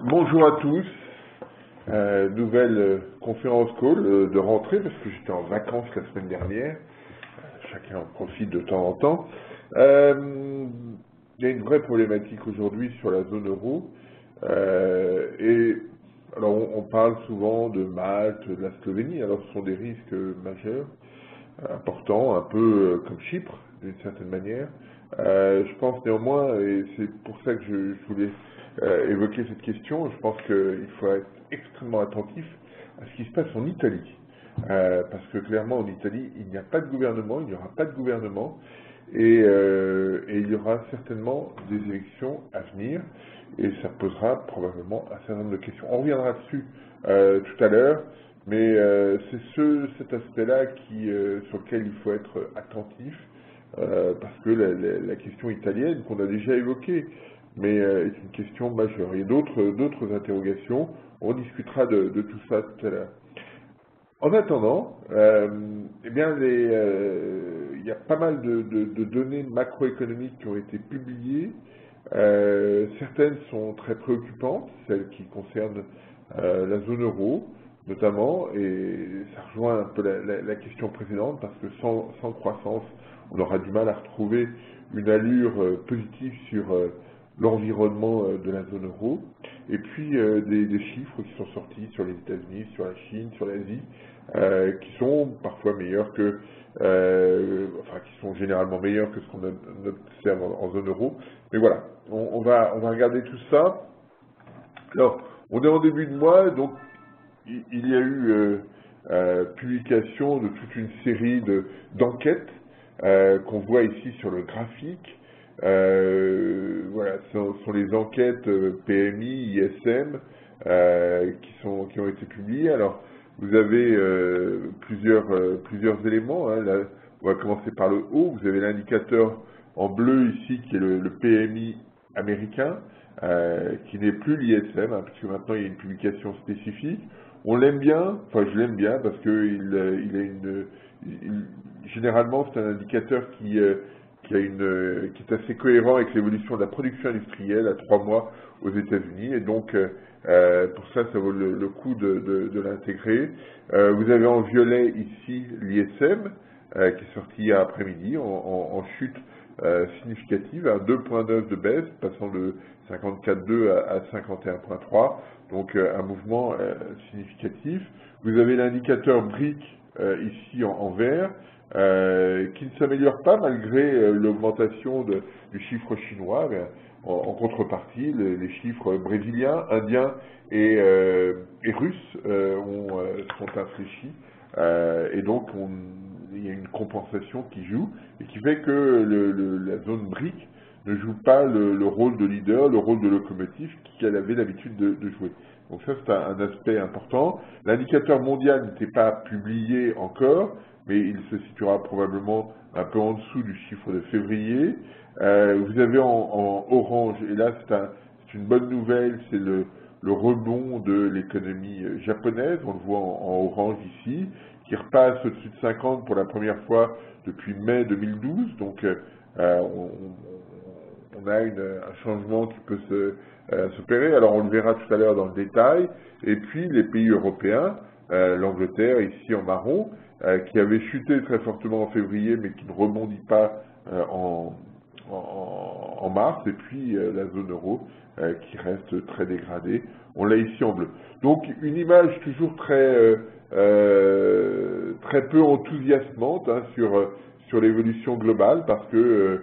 Bonjour à tous. Nouvelle conférence call de rentrée parce que j'étais en vacances la semaine dernière. Chacun en profite de temps en temps. Il y a une vraie problématique aujourd'hui sur la zone euro. Et alors on parle souvent de Malte, de la Slovénie. Alors ce sont des risques majeurs, importants, un peu comme Chypre d'une certaine manière. Je pense néanmoins, et c'est pour ça que je voulais évoquer cette question, je pense qu'il faut être extrêmement attentif à ce qui se passe en Italie. Parce que clairement en Italie, il n'y a pas de gouvernement, il n'y aura pas de gouvernement, et il y aura certainement des élections à venir, et ça posera probablement un certain nombre de questions. On reviendra dessus tout à l'heure, mais c'est cet aspect-là sur lequel il faut être attentif, parce que la question italienne qu'on a déjà évoquée, mais est une question majeure. Il y a d'autres interrogations. On discutera de tout ça tout à l'heure. En attendant, eh bien, il y a pas mal de données macroéconomiques qui ont été publiées. Certaines sont très préoccupantes, celles qui concernent la zone euro, notamment, et ça rejoint un peu la question précédente, parce que sans croissance, on aura du mal à retrouver une allure positive sur l'environnement de la zone euro. Et puis des chiffres qui sont sortis sur les États-Unis, sur la Chine, sur l'Asie, qui sont parfois meilleurs qui sont généralement meilleurs que ce qu'on observe en zone euro. Mais voilà, on va regarder tout ça. Alors, on est en début de mois, donc il y a eu publication de toute une série d'enquêtes qu'on voit ici sur le graphique. Voilà, ce sont les enquêtes PMI, ISM qui ont été publiées. Alors, vous avez plusieurs éléments. Hein. Là, on va commencer par le haut. Vous avez l'indicateur en bleu ici qui est le PMI américain, qui n'est plus l'ISM, hein, puisque maintenant il y a une publication spécifique. On l'aime bien, enfin je l'aime bien parce que généralement c'est un indicateur qui est assez cohérent avec l'évolution de la production industrielle à 3 mois aux États-Unis, et donc pour ça vaut le coup de l'intégrer. Vous avez en violet ici l'ISM qui est sorti hier après-midi en chute significative, à 2,9 de baisse, passant de 54,2 à 51,3, donc un mouvement significatif. Vous avez l'indicateur BRIC ici en vert, qui ne s'améliore pas malgré l'augmentation du chiffre chinois. Mais en contrepartie, les chiffres brésiliens, indiens et russes sont infléchis, et donc il y a une compensation qui joue et qui fait que la zone BRIC ne joue pas le rôle de leader, le rôle de locomotive qu'elle avait l'habitude de jouer. Donc ça, c'est un aspect important. L'indicateur mondial n'était pas publié encore, mais il se situera probablement un peu en dessous du chiffre de février. Vous avez en orange, et là c'est une bonne nouvelle, c'est le rebond de l'économie japonaise, on le voit en orange ici, qui repasse au-dessus de 50 pour la première fois depuis mai 2012, donc on a un changement qui peut s'opérer. Alors on le verra tout à l'heure dans le détail. Et puis les pays européens, l'Angleterre ici en marron, qui avait chuté très fortement en février, mais qui ne rebondit pas en mars, et puis la zone euro qui reste très dégradée. On l'a ici en bleu. Donc une image toujours très peu enthousiasmante hein, sur l'évolution globale, parce que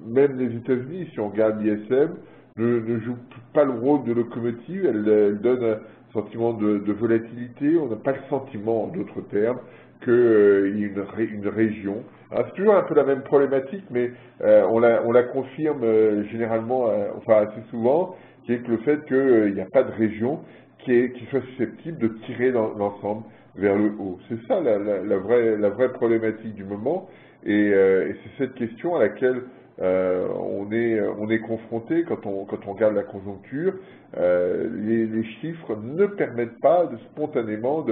même les États-Unis, si on regarde l'ISM, ne joue pas le rôle de locomotive, elle donne un sentiment de volatilité. On n'a pas le sentiment, en d'autres termes, qu'il y a une région. C'est toujours un peu la même problématique, mais on la confirme généralement, assez souvent, qui est que le fait qu'il n'y a pas de région qui soit susceptible de tirer l'ensemble vers le haut. C'est ça la vraie problématique du moment, et c'est cette question à laquelle on est confronté quand on regarde la conjoncture. Les chiffres ne permettent pas spontanément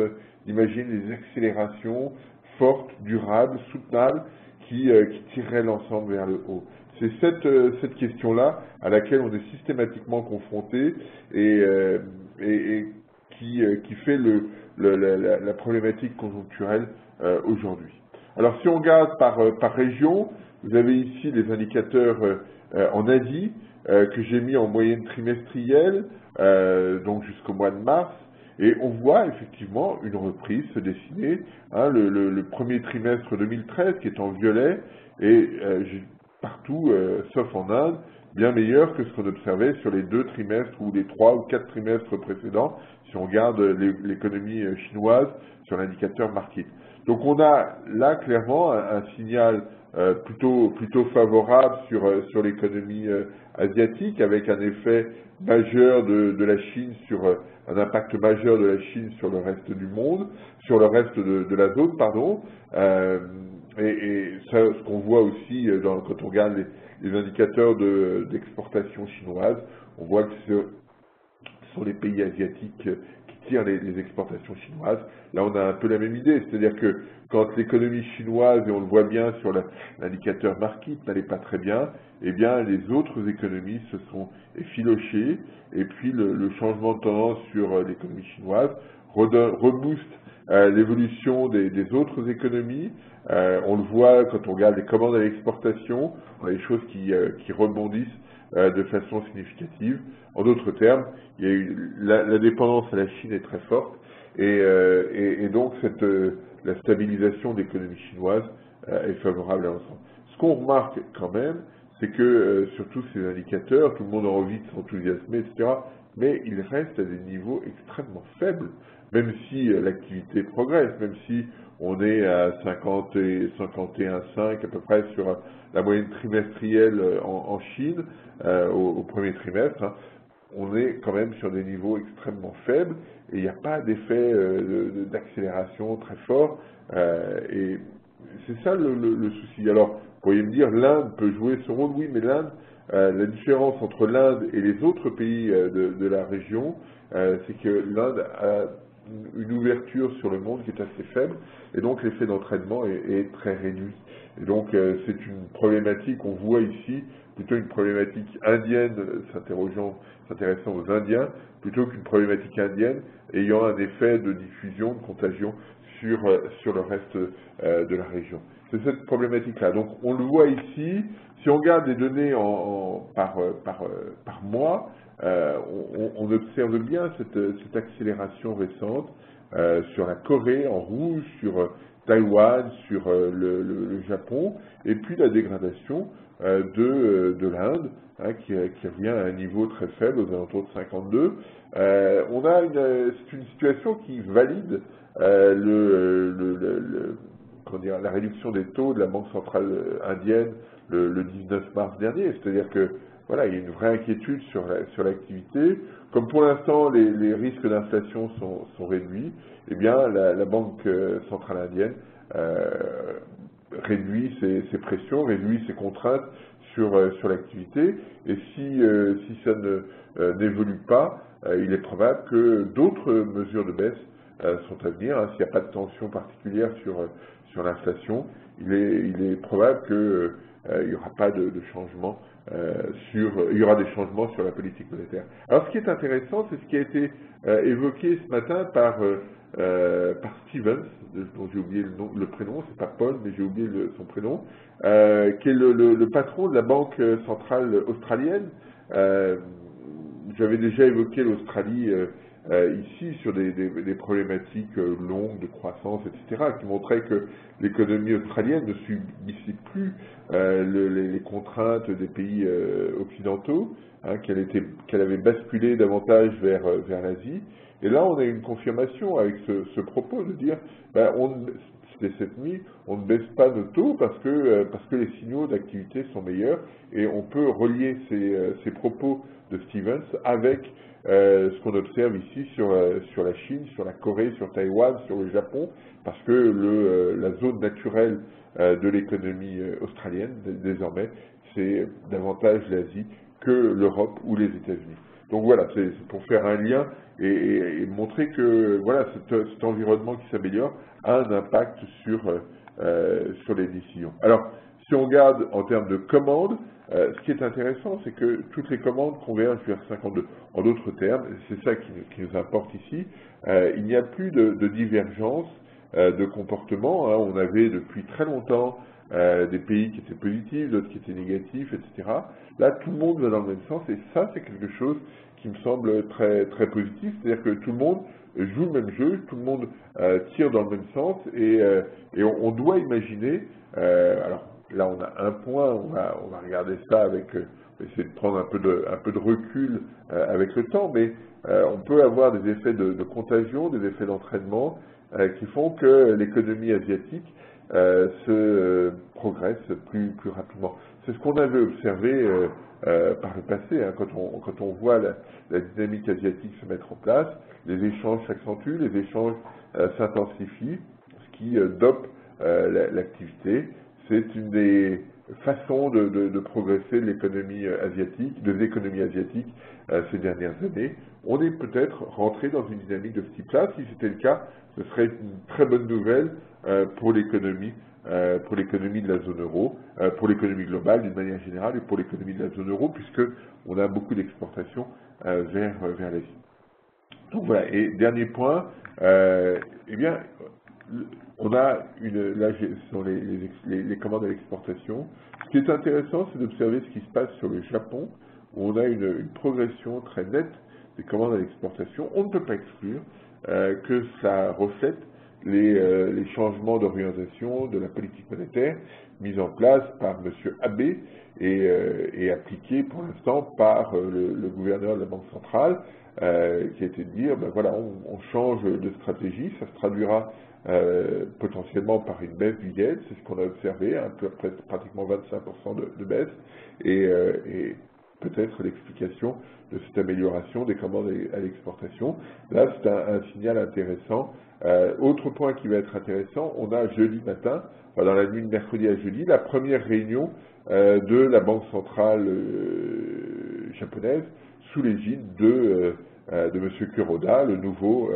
d'imaginer des accélérations fortes, durables, soutenables, qui tireraient l'ensemble vers le haut. C'est cette question-là à laquelle on est systématiquement confronté et qui fait la problématique conjoncturelle aujourd'hui. Alors si on regarde par région, vous avez ici les indicateurs en Asie que j'ai mis en moyenne trimestrielle, donc jusqu'au mois de mars, et on voit effectivement une reprise se dessiner, hein, le premier trimestre 2013 qui est en violet, et partout, sauf en Inde, bien meilleur que ce qu'on observait sur les 2 trimestres ou les 3 ou 4 trimestres précédents, si on regarde l'économie chinoise sur l'indicateur market. Donc on a là clairement un signal plutôt favorable sur l'économie asiatique, avec un effet majeur de la Chine un impact majeur de la Chine sur le reste du monde, sur le reste de la zone, pardon. Et ça, ce qu'on voit aussi quand on regarde les indicateurs d'exportation chinoise, on voit que ce sont les pays asiatiques qui tirent les exportations chinoises. Là, on a un peu la même idée, c'est-à-dire que quand l'économie chinoise, et on le voit bien sur l'indicateur market, n'allait pas très bien, eh bien, les autres économies se sont effilochées, et puis le changement de tendance sur l'économie chinoise rebooste l'évolution des autres économies. On le voit quand on regarde les commandes à l'exportation, on a des choses qui rebondissent de façon significative. En d'autres termes, il y a eu la dépendance à la Chine est très forte, et donc la stabilisation de l'économie chinoise est favorable à l'ensemble. Ce qu'on remarque quand même, c'est que sur tous ces indicateurs, tout le monde a envie de s'enthousiasmer, etc., mais ils restent à des niveaux extrêmement faibles, même si l'activité progresse, même si on est à 50 et 51,5 à peu près sur la moyenne trimestrielle en Chine au premier trimestre, hein. On est quand même sur des niveaux extrêmement faibles et il n'y a pas d'effet d'accélération très fort. Et c'est ça le souci. Alors, vous pourriez me dire, l'Inde peut jouer ce rôle, oui, mais l'Inde, la différence entre l'Inde et les autres pays de la région, c'est que l'Inde a une ouverture sur le monde qui est assez faible, et donc l'effet d'entraînement est très réduit. Et donc c'est une problématique, on voit ici, plutôt une problématique indienne s'intéressant aux Indiens, plutôt qu'une problématique indienne ayant un effet de diffusion, de contagion sur le reste de la région. C'est cette problématique-là. Donc on le voit ici, si on regarde les données par mois, on observe bien cette accélération récente sur la Corée en rouge, sur Taïwan, sur le Japon, et puis la dégradation de l'Inde, hein, qui revient à un niveau très faible, aux alentours de 52. C'est une situation qui valide la réduction des taux de la Banque centrale indienne le 19 mars dernier, c'est-à-dire que voilà, il y a une vraie inquiétude sur l'activité. Comme pour l'instant les risques d'inflation sont réduits, eh bien la Banque centrale indienne réduit ses pressions, réduit ses contraintes sur l'activité, et si ça n'évolue pas, il est probable que d'autres mesures de baisse sont à venir, hein. S'il n'y a pas de tension particulière sur l'inflation, il est probable qu'il n'y aura pas de changement il y aura des changements sur la politique monétaire. Alors ce qui est intéressant, c'est ce qui a été évoqué ce matin par Stevens, dont j'ai oublié le prénom, c'est pas Paul, mais j'ai oublié son prénom, qui est le patron de la Banque centrale australienne. J'avais déjà évoqué l'Australie ici sur des problématiques longues de croissance, etc., qui montraient que l'économie australienne ne subissait plus les contraintes des pays occidentaux, hein, qu'elle avait basculé davantage vers l'Asie. Et là, on a une confirmation avec ce propos de dire, c'était cette nuit, on ne baisse pas nos taux parce que les signaux d'activité sont meilleurs, et on peut relier ces propos de Stevens avec ce qu'on observe ici sur la Chine, sur la Corée, sur Taïwan, sur le Japon, parce que la zone naturelle de l'économie australienne, désormais, c'est davantage l'Asie que l'Europe ou les États-Unis. Donc voilà, c'est pour faire un lien et montrer que voilà, cet environnement qui s'améliore a un impact sur les décisions. Alors, Si on regarde en termes de commandes, ce qui est intéressant, c'est que toutes les commandes convergent vers 52. En d'autres termes, c'est ça qui nous importe ici, il n'y a plus de divergence de comportement. Hein. On avait depuis très longtemps des pays qui étaient positifs, d'autres qui étaient négatifs, etc. Là, tout le monde va dans le même sens, et ça, c'est quelque chose qui me semble très, très positif, c'est-à-dire que tout le monde joue le même jeu, tout le monde tire dans le même sens, et on doit imaginer, alors là on a un point, on va regarder ça avec, on va essayer de prendre un peu de recul avec le temps, mais on peut avoir des effets de contagion, des effets d'entraînement qui font que l'économie asiatique se progresse plus rapidement. C'est ce qu'on avait observé par le passé, hein, quand on voit la dynamique asiatique se mettre en place, les échanges s'accentuent, les échanges s'intensifient, ce qui dope l'activité. C'est une des façons de progresser de l'économie asiatique, des économies asiatiques ces dernières années. On est peut-être rentré dans une dynamique de ce type-là. Si c'était le cas, ce serait une très bonne nouvelle pour l'économie de la zone euro, pour l'économie globale d'une manière générale et pour l'économie de la zone euro, puisque on a beaucoup d'exportations vers l'Asie. Donc voilà, et dernier point, eh bien, on a là, ce sont les commandes à l'exportation. Ce qui est intéressant, c'est d'observer ce qui se passe sur le Japon, où on a une progression très nette des commandes à l'exportation. On ne peut pas exclure que ça reflète les changements d'orientation de la politique monétaire mise en place par M. Abe et appliquée pour l'instant par le gouverneur de la Banque centrale, qui a été de dire, ben voilà, on change de stratégie, ça se traduira potentiellement par une baisse du yen, c'est ce qu'on a observé, un peu pratiquement 25% de baisse, et peut-être l'explication de cette amélioration des commandes à l'exportation. Là, c'est un signal intéressant. Autre point qui va être intéressant, on a jeudi matin, dans la nuit de mercredi à jeudi, la première réunion de la Banque centrale japonaise sous l'égide de M. Kuroda, le nouveau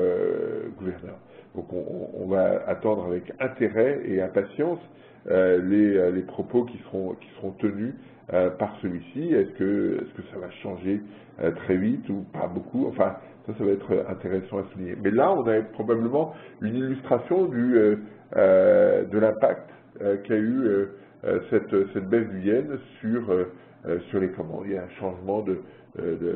gouverneur. Donc on va attendre avec intérêt et impatience les propos qui seront tenus par celui-ci. Est-ce que ça va changer très vite ou pas beaucoup? Enfin, ça va être intéressant à souligner. Mais là, on a probablement une illustration de l'impact qu'a eu cette baisse du yen sur les commandes. Il y a un changement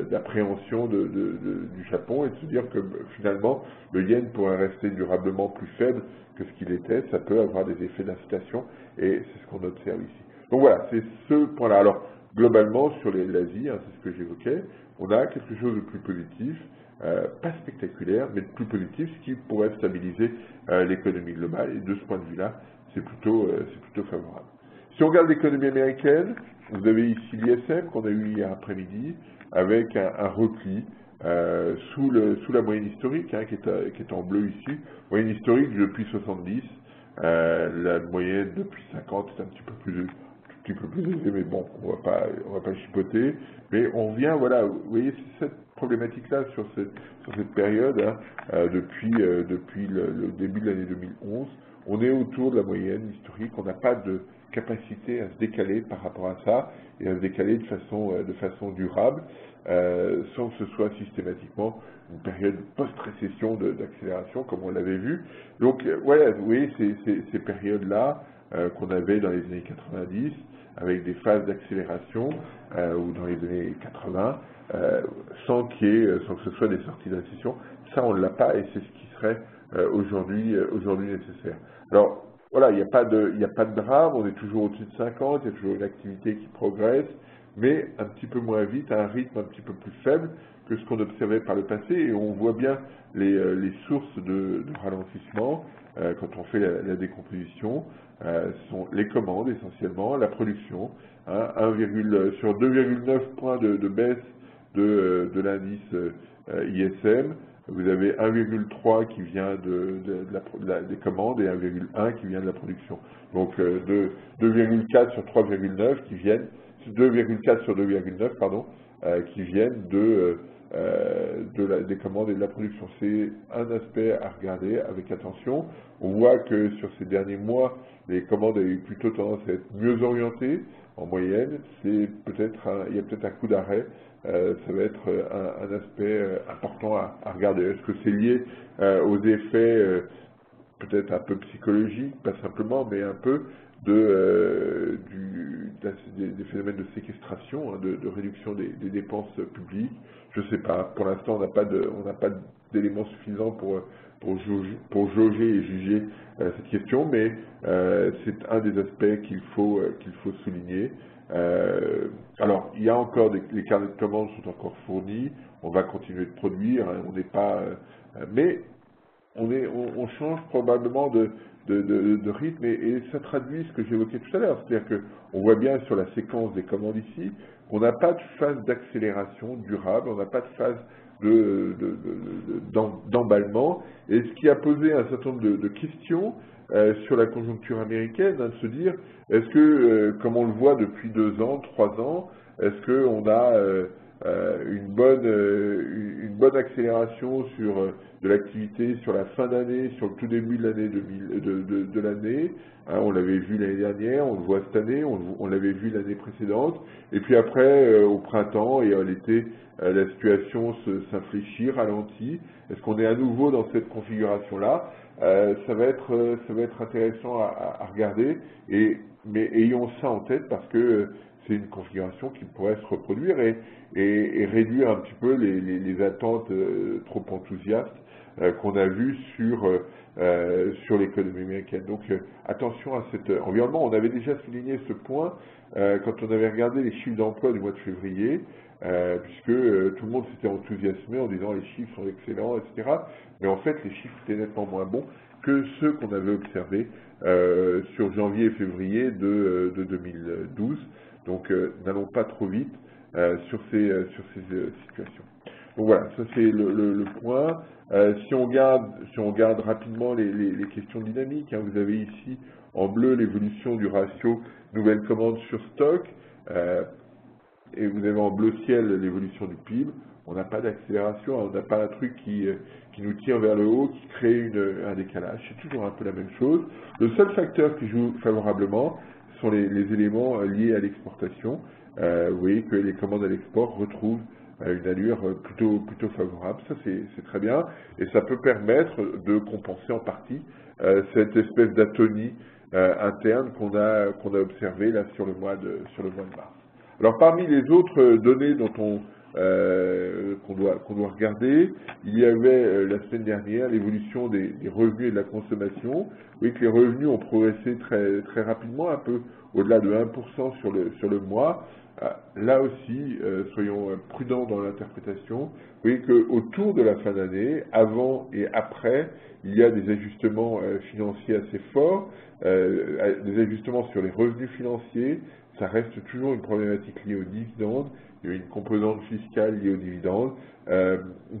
d'appréhension du Japon et de se dire que finalement le yen pourrait rester durablement plus faible que ce qu'il était. Ça peut avoir des effets d'incitation et c'est ce qu'on observe ici. Donc voilà, c'est ce point-là. Alors globalement sur l'Asie, hein, c'est ce que j'évoquais, on a quelque chose de plus positif, pas spectaculaire, mais de plus positif, ce qui pourrait stabiliser l'économie globale. Et de ce point de vue-là, c'est plutôt favorable. Si on regarde l'économie américaine, vous avez ici l'ISM qu'on a eu hier après-midi, avec un repli sous la moyenne historique, hein, qui est en bleu ici. Moyenne historique depuis 70, la moyenne depuis 50 est un petit peu plus élevée, mais bon, on va pas chipoter. Mais on vient, voilà, vous voyez, c'est cette problématique-là sur cette période, hein, depuis le début de l'année 2011, on est autour de la moyenne historique, on n'a pas de capacité à se décaler par rapport à ça, et à se décaler de façon durable, sans que ce soit systématiquement une période post-récession d'accélération, comme on l'avait vu. Donc, voilà, vous voyez, ces périodes-là qu'on avait dans les années 90, avec des phases d'accélération, ou dans les années 80, sans que ce soit des sorties de récession, ça on ne l'a pas, et c'est ce qui serait aujourd'hui nécessaire. Alors, voilà, il n'y a pas de drame, on est toujours au-dessus de 50, il y a toujours une activité qui progresse, mais un petit peu moins vite, à un rythme un petit peu plus faible que ce qu'on observait par le passé, et on voit bien les sources de ralentissement quand on fait la décomposition, sont les commandes essentiellement, la production, hein, sur 2,9 points de baisse de l'indice ISM, vous avez 1,3 qui vient des commandes et 1,1 qui vient de la production. Donc 2,4 sur 3,9 qui viennent, 2,4 sur 2,9 pardon, qui viennent des commandes et de la production. C'est un aspect à regarder avec attention. On voit que sur ces derniers mois, les commandes avaient plutôt tendance à être mieux orientées en moyenne. Il y a peut-être un coup d'arrêt. Ça va être un aspect important à regarder. Est-ce que c'est lié aux effets peut-être un peu psychologiques, pas simplement, mais un peu des phénomènes de séquestration, hein, de réduction des dépenses publiques? Je ne sais pas. Pour l'instant, on n'a pas d'éléments suffisants pour jauger et juger cette question, mais c'est un des aspects qu'il faut souligner. Alors, il y a encore les carnets de commandes sont encore fournis, on va continuer de produire, hein, on n'est pas, mais on change probablement de rythme et ça traduit ce que j'évoquais tout à l'heure, c'est-à-dire qu'on voit bien sur la séquence des commandes ici qu'on n'a pas de phase d'accélération durable, on n'a pas de phase d'emballement, et ce qui a posé un certain nombre de questions sur la conjoncture américaine, hein, de se dire, est-ce que, comme on le voit depuis 2 ans, 3 ans, est-ce qu'on a une bonne accélération de l'activité sur la fin d'année, sur le tout début de l'année de l'année, hein, on l'avait vu l'année dernière, on le voit cette année, on l'avait vu l'année précédente, et puis après, au printemps et à l'été, la situation s'infléchit, ralentit. Est-ce qu'on est à nouveau dans cette configuration-là? Ça va être intéressant à regarder, mais ayons ça en tête parce que c'est une configuration qui pourrait se reproduire et réduire un petit peu les attentes trop enthousiastes qu'on a vues sur l'économie américaine. Donc attention à cet environnement. On avait déjà souligné ce point quand on avait regardé les chiffres d'emploi du mois de février, puisque tout le monde s'était enthousiasmé en disant les chiffres sont excellents, etc. Mais en fait, les chiffres étaient nettement moins bons que ceux qu'on avait observés sur janvier et février de 2012. Donc, n'allons pas trop vite sur ces situations. Donc voilà, ça c'est le point. Si on regarde rapidement les questions dynamiques, hein, vous avez ici en bleu l'évolution du ratio nouvelles commandes sur stock, et vous avez en bleu ciel l'évolution du PIB. On n'a pas d'accélération, on n'a pas un truc qui nous tire vers le haut, qui crée un décalage. C'est toujours un peu la même chose. Le seul facteur qui joue favorablement sont les éléments liés à l'exportation. Vous voyez que les commandes à l'export retrouvent une allure plutôt favorable. Ça, c'est très bien. Et ça peut permettre de compenser en partie cette espèce d'atonie interne qu'on a observée là sur le mois de mars. Alors, parmi les autres données qu'on doit regarder, il y avait la semaine dernière l'évolution des revenus et de la consommation. Vous voyez que les revenus ont progressé très rapidement, un peu au-delà de 1% sur le mois. Là aussi, soyons prudents dans l'interprétation. Vous voyez qu'autour de la fin d'année, avant et après, il y a des ajustements financiers assez forts, des ajustements sur les revenus financiers. Ça reste toujours une problématique liée aux dividendes. Il y a une composante fiscale liée aux dividendes.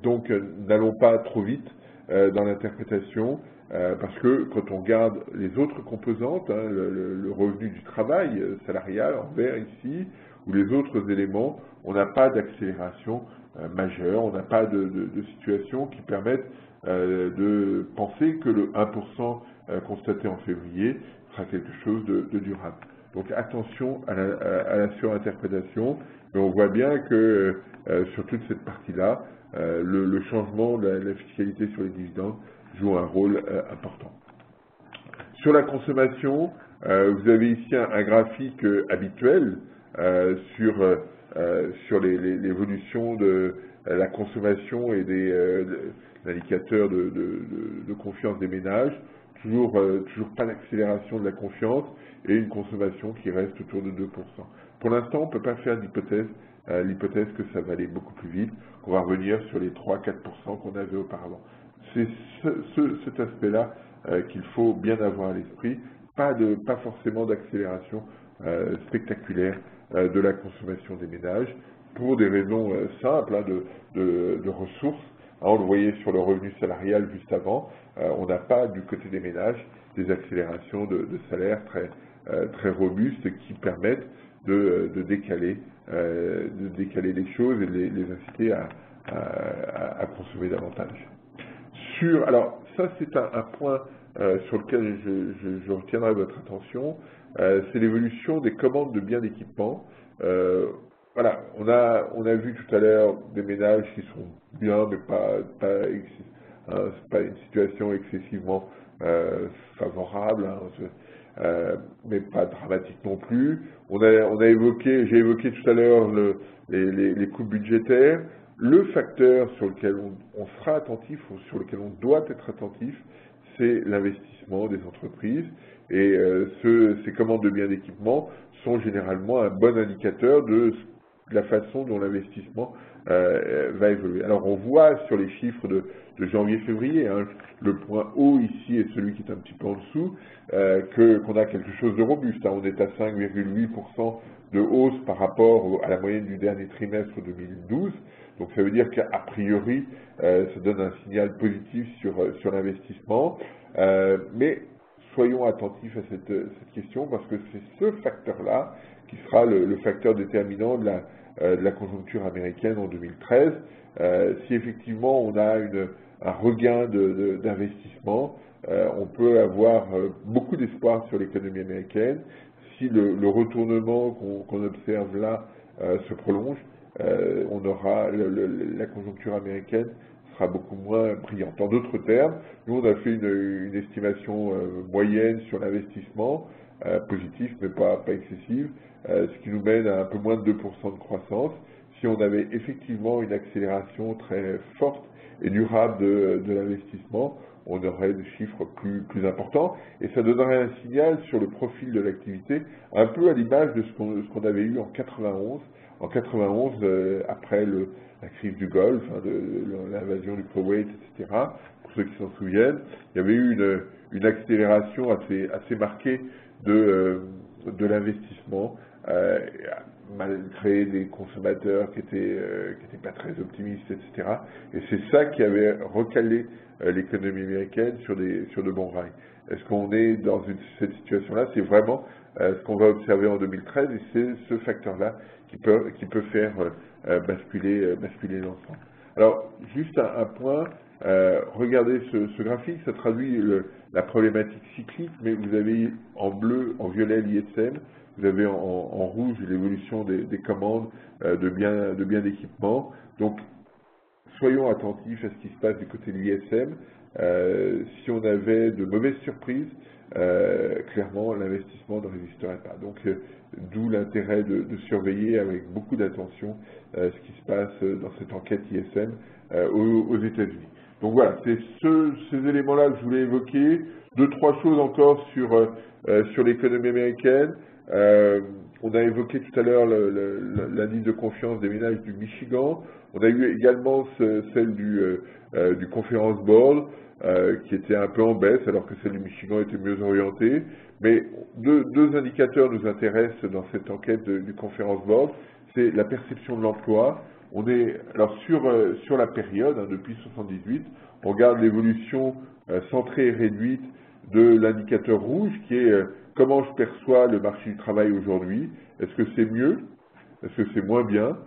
Donc, n'allons pas trop vite dans l'interprétation, parce que quand on regarde les autres composantes, hein, le revenu du travail salarial en vert ici, ou les autres éléments, on n'a pas d'accélération majeure, on n'a pas de situation qui permette de penser que le 1% constaté en février sera quelque chose de durable. Donc attention à la surinterprétation, mais on voit bien que sur toute cette partie-là, le changement de la fiscalité sur les dividendes joue un rôle important. Sur la consommation, vous avez ici un graphique habituel sur l'évolution de la consommation et des indicateurs de confiance des ménages. Toujours pas d'accélération de la confiance et une consommation qui reste autour de 2%. Pour l'instant, on ne peut pas faire l'hypothèse que ça va aller beaucoup plus vite, qu'on va revenir sur les 3-4% qu'on avait auparavant. C'est cet aspect-là qu'il faut bien avoir à l'esprit, pas forcément d'accélération spectaculaire de la consommation des ménages, pour des raisons simples hein, de ressources. On le voyait sur le revenu salarial juste avant, on n'a pas du côté des ménages des accélérations de salaires très robustes qui permettent de décaler de décaler les choses et de les inciter à consommer davantage. Alors ça c'est un point sur lequel je retiendrai votre attention, c'est l'évolution des commandes de biens d'équipement. Voilà, on a vu tout à l'heure des ménages qui sont bien, mais c'est pas une situation excessivement favorable, mais pas dramatique non plus. J'ai évoqué tout à l'heure les coûts budgétaires. Le facteur sur lequel on sera attentif, ou sur lequel on doit être attentif, c'est l'investissement des entreprises. Et ces commandes de biens d'équipement sont généralement un bon indicateur de la façon dont l'investissement va évoluer. Alors on voit sur les chiffres de janvier-février, hein, le point haut ici est celui qui est un petit peu en dessous, qu'on a quelque chose de robuste. Hein. On est à 5,8% de hausse par rapport à la moyenne du dernier trimestre 2012. Donc ça veut dire qu'à priori, ça donne un signal positif sur l'investissement. Mais soyons attentifs à cette question parce que c'est ce facteur-là qui sera le facteur déterminant de la conjoncture américaine en 2013. Si effectivement on a un regain d'investissement, on peut avoir beaucoup d'espoir sur l'économie américaine. Si le retournement qu'on observe là se prolonge, la conjoncture américaine sera beaucoup moins brillante. En d'autres termes, nous on a fait une estimation moyenne sur l'investissement, positif mais pas excessive, ce qui nous mène à un peu moins de 2% de croissance. Si on avait effectivement une accélération très forte et durable de l'investissement, on aurait des chiffres plus importants et ça donnerait un signal sur le profil de l'activité, un peu à l'image de ce qu'on avait eu en 91. En 91, après la crise du Golfe, hein, de l'invasion du Koweït, etc., pour ceux qui s'en souviennent, il y avait eu une accélération assez marquée de l'investissement, malgré des consommateurs qui étaient pas très optimistes, etc. Et c'est ça qui avait recalé l'économie américaine sur de bons rails. Est-ce qu'on est dans cette situation-là? C'est vraiment ce qu'on va observer en 2013 et c'est ce facteur-là qui peut faire basculer l'ensemble. Alors, juste un point, regardez ce graphique, ça traduit la problématique cyclique, mais vous avez en bleu, en violet l'ISM, vous avez en rouge l'évolution des commandes de biens d'équipement. Donc, soyons attentifs à ce qui se passe du côté de l'ISM. Si on avait de mauvaises surprises, clairement, l'investissement ne résisterait pas. Donc, d'où l'intérêt de surveiller avec beaucoup d'attention ce qui se passe dans cette enquête ISM aux États-Unis. Donc voilà, c'est ces éléments-là que je voulais évoquer. Deux, trois choses encore sur l'économie américaine. On a évoqué tout à l'heure l'indice de confiance des ménages du Michigan. On a eu également celle du Conference Board, qui était un peu en baisse, alors que celle du Michigan était mieux orientée. Mais deux indicateurs nous intéressent dans cette enquête du Conference Board. C'est la perception de l'emploi. On est alors sur la période, hein, depuis 78, on regarde l'évolution centrée et réduite de l'indicateur rouge, qui est comment je perçois le marché du travail aujourd'hui. Est-ce que c'est mieux? Est-ce que c'est moins bien?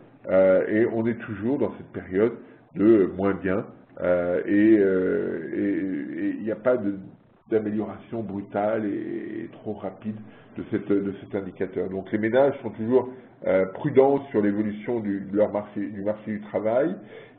Et on est toujours dans cette période de moins bien. Et il n'y a pas d'amélioration brutale et trop rapide de cet indicateur. Donc les ménages sont toujours prudents sur l'évolution du marché du travail.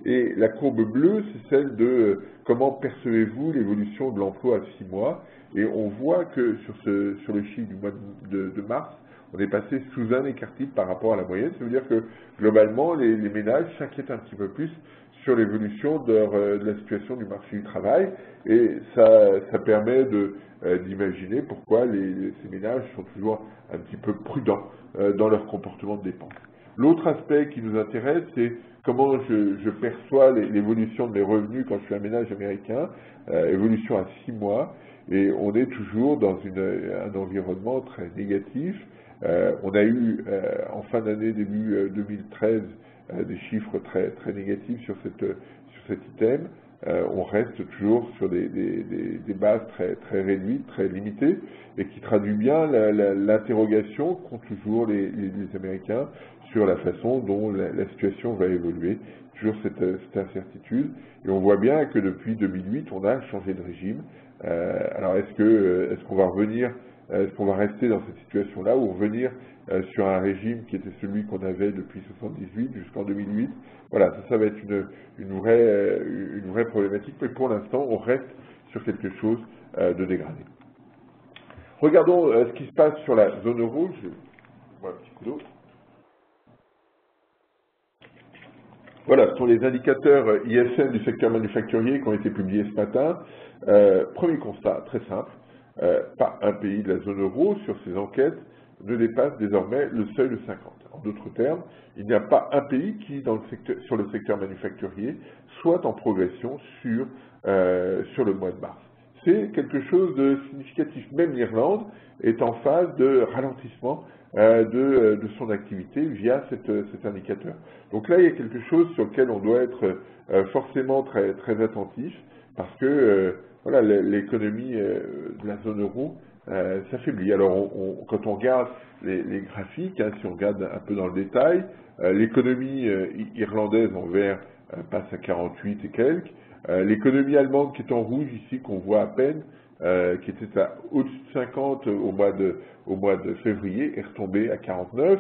Et la courbe bleue, c'est celle de comment percevez-vous l'évolution de l'emploi à 6 mois. Et on voit que sur le chiffre du mois de mars, on est passé sous un écart type par rapport à la moyenne. Ça veut dire que globalement, les ménages s'inquiètent un petit peu plus sur l'évolution de la situation du marché du travail. Et ça permet d'imaginer pourquoi ces ménages sont toujours un petit peu prudents dans leur comportement de dépense. L'autre aspect qui nous intéresse, c'est comment je perçois l'évolution de mes revenus quand je suis un ménage américain, évolution à 6 mois, et on est toujours dans un environnement très négatif. On a eu en fin d'année, début 2013, des chiffres très négatifs sur cet item. on reste toujours sur des bases très réduites, très limitées, et qui traduit bien l'interrogation qu'ont toujours les Américains sur la façon dont la situation va évoluer, toujours cette incertitude. Et on voit bien que depuis 2008, on a changé de régime. Alors est-ce qu'on va revenir, est-ce qu'on va rester dans cette situation-là, ou revenir sur un régime qui était celui qu'on avait depuis 78 jusqu'en 2008? Voilà, ça va être une vraie problématique, mais pour l'instant, on reste sur quelque chose de dégradé. Regardons ce qui se passe sur la zone euro. Je bois un petit coup d'eau. Voilà, ce sont les indicateurs ISM du secteur manufacturier qui ont été publiés ce matin. Premier constat, très simple, pas un pays de la zone euro sur ces enquêtes ne dépasse désormais le seuil de 50. En d'autres termes, il n'y a pas un pays qui, sur le secteur manufacturier, soit en progression sur le mois de mars. C'est quelque chose de significatif. Même l'Irlande est en phase de ralentissement de son activité via cet indicateur. Donc là, il y a quelque chose sur lequel on doit être forcément très attentif, parce que voilà, l'économie de la zone euro s'affaiblit. Alors, quand on regarde les graphiques, hein, si on regarde un peu dans le détail, l'économie irlandaise en vert passe à 48 et quelques. L'économie allemande qui est en rouge ici, qu'on voit à peine, qui était au-dessus de 50 au mois de février, est retombée à 49.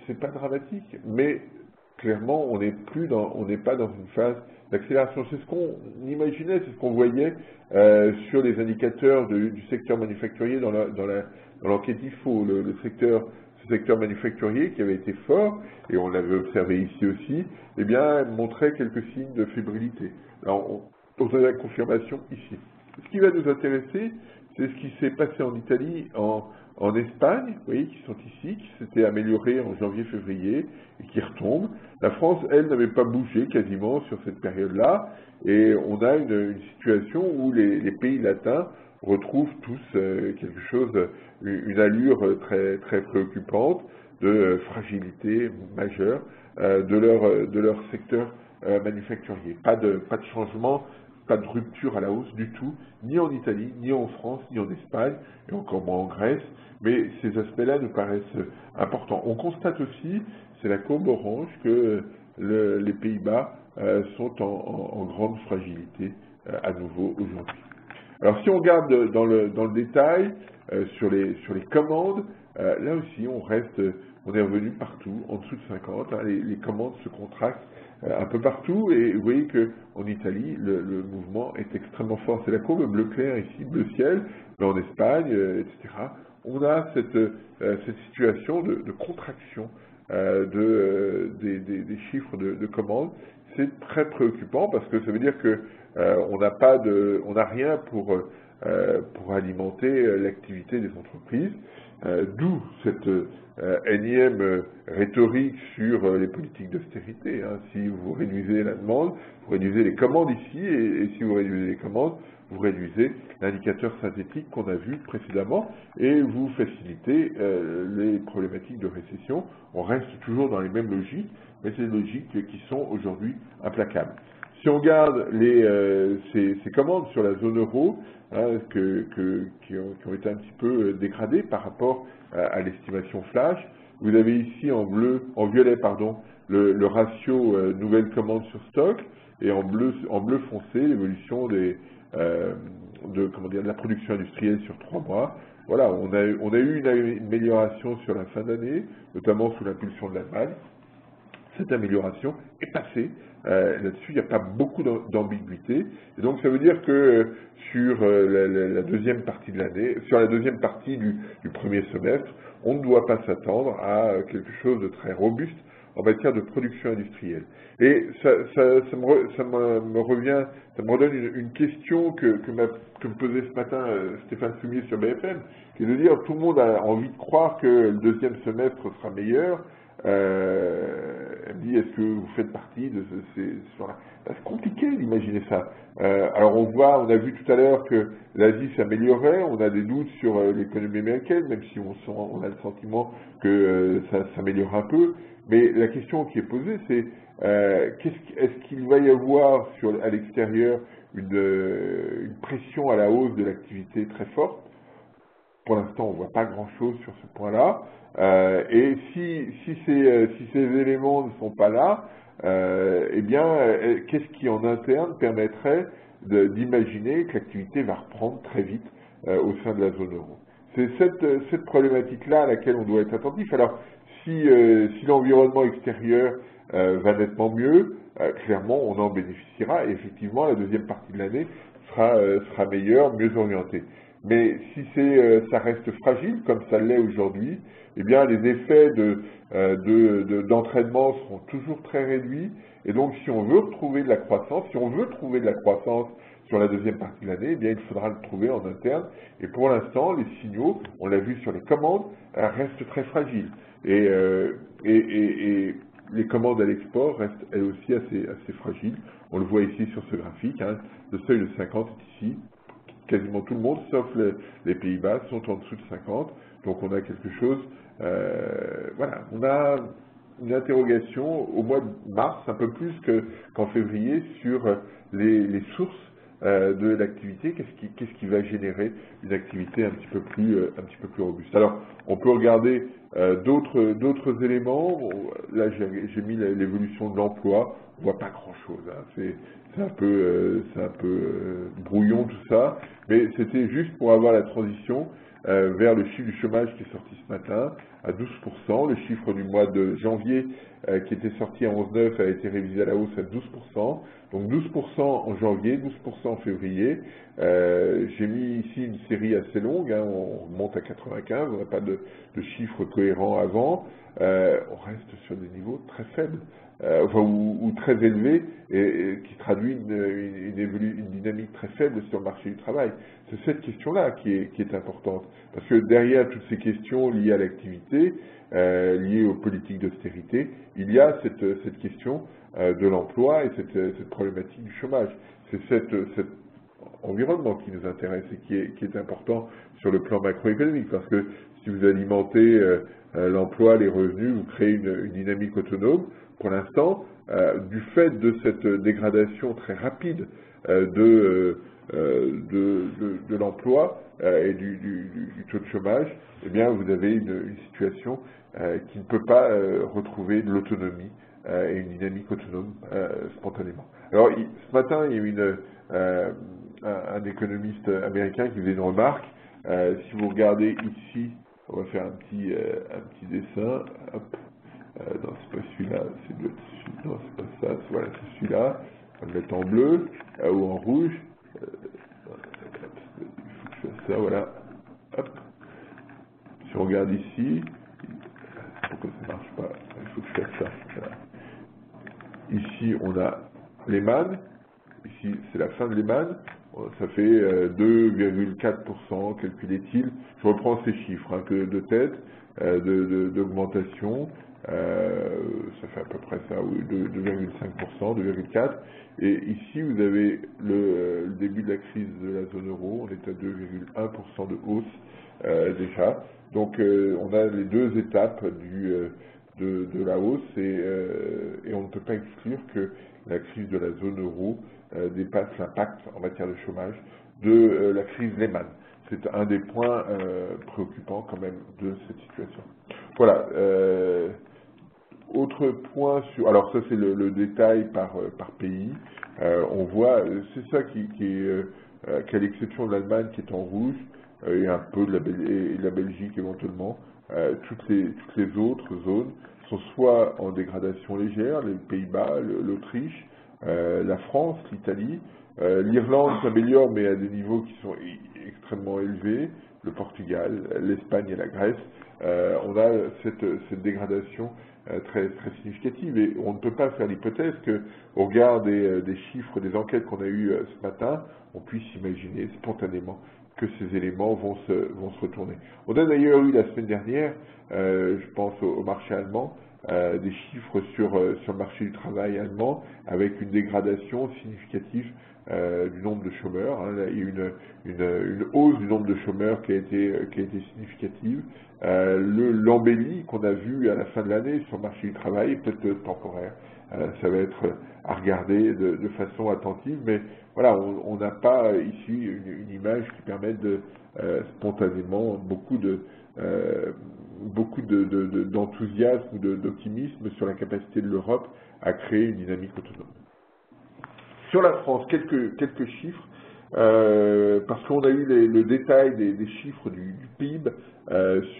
C'est pas dramatique, mais clairement, on n'est pas dans une phase d'accélération. C'est ce qu'on imaginait, c'est ce qu'on voyait sur les indicateurs du secteur manufacturier dans l'enquête IFO. Ce secteur manufacturier qui avait été fort, et on l'avait observé ici aussi, eh bien, montrait quelques signes de fébrilité. Alors, on a la confirmation ici. Ce qui va nous intéresser, c'est ce qui s'est passé en Italie, en Espagne, vous voyez, qui sont ici, qui s'étaient améliorés en janvier-février et qui retombent. La France, elle, n'avait pas bougé quasiment sur cette période-là, et on a une situation où les pays latins retrouvent tous quelque chose, une allure très préoccupante de fragilité majeure de leur secteur manufacturier. Pas de changement, pas de rupture à la hausse du tout, ni en Italie, ni en France, ni en Espagne, et encore moins en Grèce, mais ces aspects-là nous paraissent importants. On constate aussi, c'est la courbe orange, que les Pays-Bas sont en grande fragilité à nouveau aujourd'hui. Alors si on regarde dans le détail sur les commandes, là aussi on est revenu partout, en dessous de 50, hein, les commandes se contractent un peu partout, et vous voyez qu'en Italie, le mouvement est extrêmement fort. C'est la courbe bleu clair ici, bleu ciel, mais en Espagne, etc. On a cette situation de contraction des chiffres de commandes. C'est très préoccupant parce que ça veut dire que on n'a rien pour alimenter l'activité des entreprises, d'où cette énième rhétorique sur les politiques d'austérité. Hein. Si vous réduisez la demande, vous réduisez les commandes ici, et si vous réduisez les commandes, vous réduisez l'indicateur synthétique qu'on a vu précédemment, et vous facilitez les problématiques de récession. On reste toujours dans les mêmes logiques, mais c'est des logiques qui sont aujourd'hui implacables. Si on regarde ces commandes sur la zone euro, hein, qui ont été un petit peu dégradées par rapport à l'estimation flash, vous avez ici en violet, le ratio nouvelles commandes sur stock, et en bleu foncé, l'évolution de la production industrielle sur 3 mois. Voilà, on a eu une amélioration sur la fin d'année, notamment sous l'impulsion de l'Allemagne. Cette amélioration est passée. Là-dessus, il n'y a pas beaucoup d'ambiguïté. Et donc, ça veut dire que sur la deuxième partie de l'année, sur la deuxième partie du premier semestre, on ne doit pas s'attendre à quelque chose de très robuste en matière de production industrielle. Et ça me redonne une question que me posait ce matin Stéphane Soumier sur BFM, qui est de dire tout le monde a envie de croire que le deuxième semestre sera meilleur. Elle me dit, est-ce que vous faites partie de c'est compliqué d'imaginer ça. Alors on a vu tout à l'heure que l'Asie s'améliorait, on a des doutes sur l'économie américaine, même si on a le sentiment que ça s'améliore un peu, mais la question qui est posée, c'est Est-ce qu'il va y avoir à l'extérieur une pression à la hausse de l'activité très forte? Pour l'instant, on ne voit pas grand-chose sur ce point-là. Et si ces éléments ne sont pas là, eh bien, qu'est-ce qui en interne permettrait d'imaginer que l'activité va reprendre très vite au sein de la zone euro? C'est cette problématique-là à laquelle on doit être attentif. Alors, si l'environnement extérieur va nettement mieux, clairement, on en bénéficiera. Et effectivement, la deuxième partie de l'année sera meilleure, mieux orientée. Mais si ça reste fragile, comme ça l'est aujourd'hui, eh bien, les effets d'entraînement seront toujours très réduits. Et donc, si on veut retrouver de la croissance, si on veut trouver de la croissance sur la deuxième partie de l'année, eh bien, il faudra le trouver en interne. Et pour l'instant, les signaux, on l'a vu sur les commandes, restent très fragiles. Et les commandes à l'export restent elles aussi assez fragiles. On le voit ici sur ce graphique, hein, le seuil de 50 est ici. Quasiment tout le monde, sauf les Pays-Bas, sont en dessous de 50. Donc on a quelque chose, voilà, on a une interrogation au mois de mars, un peu plus qu'en février, sur les sources de l'activité, qu'est-ce qui va générer une activité un petit peu plus robuste. Alors, on peut regarder d'autres éléments. Bon, là, j'ai mis l'évolution de l'emploi. On voit pas grand-chose. Hein. C'est un peu brouillon tout ça, mais c'était juste pour avoir la transition vers le chiffre du chômage qui est sorti ce matin à 12%. Le chiffre du mois de janvier qui était sorti à 11,9 a été révisé à la hausse à 12%. Donc 12% en janvier, 12% en février. J'ai mis ici une série assez longue, hein, on monte à 95, on n'a pas de chiffres cohérents avant. On reste sur des niveaux très faibles. Ou très élevés, et qui traduit une dynamique très faible sur le marché du travail. C'est cette question-là qui est importante, parce que derrière toutes ces questions liées à l'activité, liées aux politiques d'austérité, il y a cette question de l'emploi et cette problématique du chômage. C'est cet environnement qui nous intéresse et qui est important sur le plan macroéconomique, parce que si vous alimentez l'emploi, les revenus, vous créez une dynamique autonome. Pour l'instant, du fait de cette dégradation très rapide de l'emploi et du taux de chômage, eh bien, vous avez une situation qui ne peut pas retrouver de l'autonomie et une dynamique autonome spontanément. Alors, ce matin, il y a eu un économiste américain qui faisait une remarque. Si vous regardez ici, on va faire un petit dessin. Hop. Non, c'est pas celui-là, c'est le dessus. Non, c'est pas ça. Voilà, c'est celui-là. On va le mettre en bleu ou en rouge. Il faut que je fasse ça, voilà. Hop. Si on regarde ici, pourquoi ça marche pas? Il faut que je fasse ça. Voilà. Ici, on a Lehman. Ici, c'est la fin de Lehman. Ça fait 2,4%, calculait-il. Je reprends ces chiffres hein, de tête, d'augmentation. Ça fait à peu près ça, oui, 2,5%, 2,4%. Et ici, vous avez le début de la crise de la zone euro. On est à 2,1% de hausse déjà. Donc, on a les deux étapes de la hausse et on ne peut pas exclure que la crise de la zone euro dépasse l'impact en matière de chômage de la crise Lehman. C'est un des points préoccupants quand même de cette situation. Voilà. Autre point sur... Alors ça c'est le détail par pays. On voit, c'est ça qu'à l'exception de l'Allemagne qui est en rouge, et un peu de la Belgique éventuellement, toutes les autres zones sont soit en dégradation légère, les Pays-Bas, l'Autriche, la France, l'Italie. L'Irlande s'améliore mais à des niveaux qui sont extrêmement élevés, le Portugal, l'Espagne et la Grèce. On a cette dégradation très significative et on ne peut pas faire l'hypothèse qu'au regard des chiffres, des enquêtes qu'on a eues ce matin, on puisse imaginer spontanément que ces éléments vont se retourner. On a d'ailleurs eu la semaine dernière, je pense au marché allemand, des chiffres sur le marché du travail allemand avec une dégradation significative du nombre de chômeurs. Hein. Là, il y a eu une hausse du nombre de chômeurs qui a été significative. L'embellie qu'on a vu à la fin de l'année sur le marché du travail est peut-être temporaire. ça va être à regarder de façon attentive, mais voilà, on n'a pas ici une image qui permette de spontanément d'enthousiasme ou d'optimisme sur la capacité de l'Europe à créer une dynamique autonome. Sur la France, quelques chiffres, parce qu'on a eu le détail des chiffres du PIB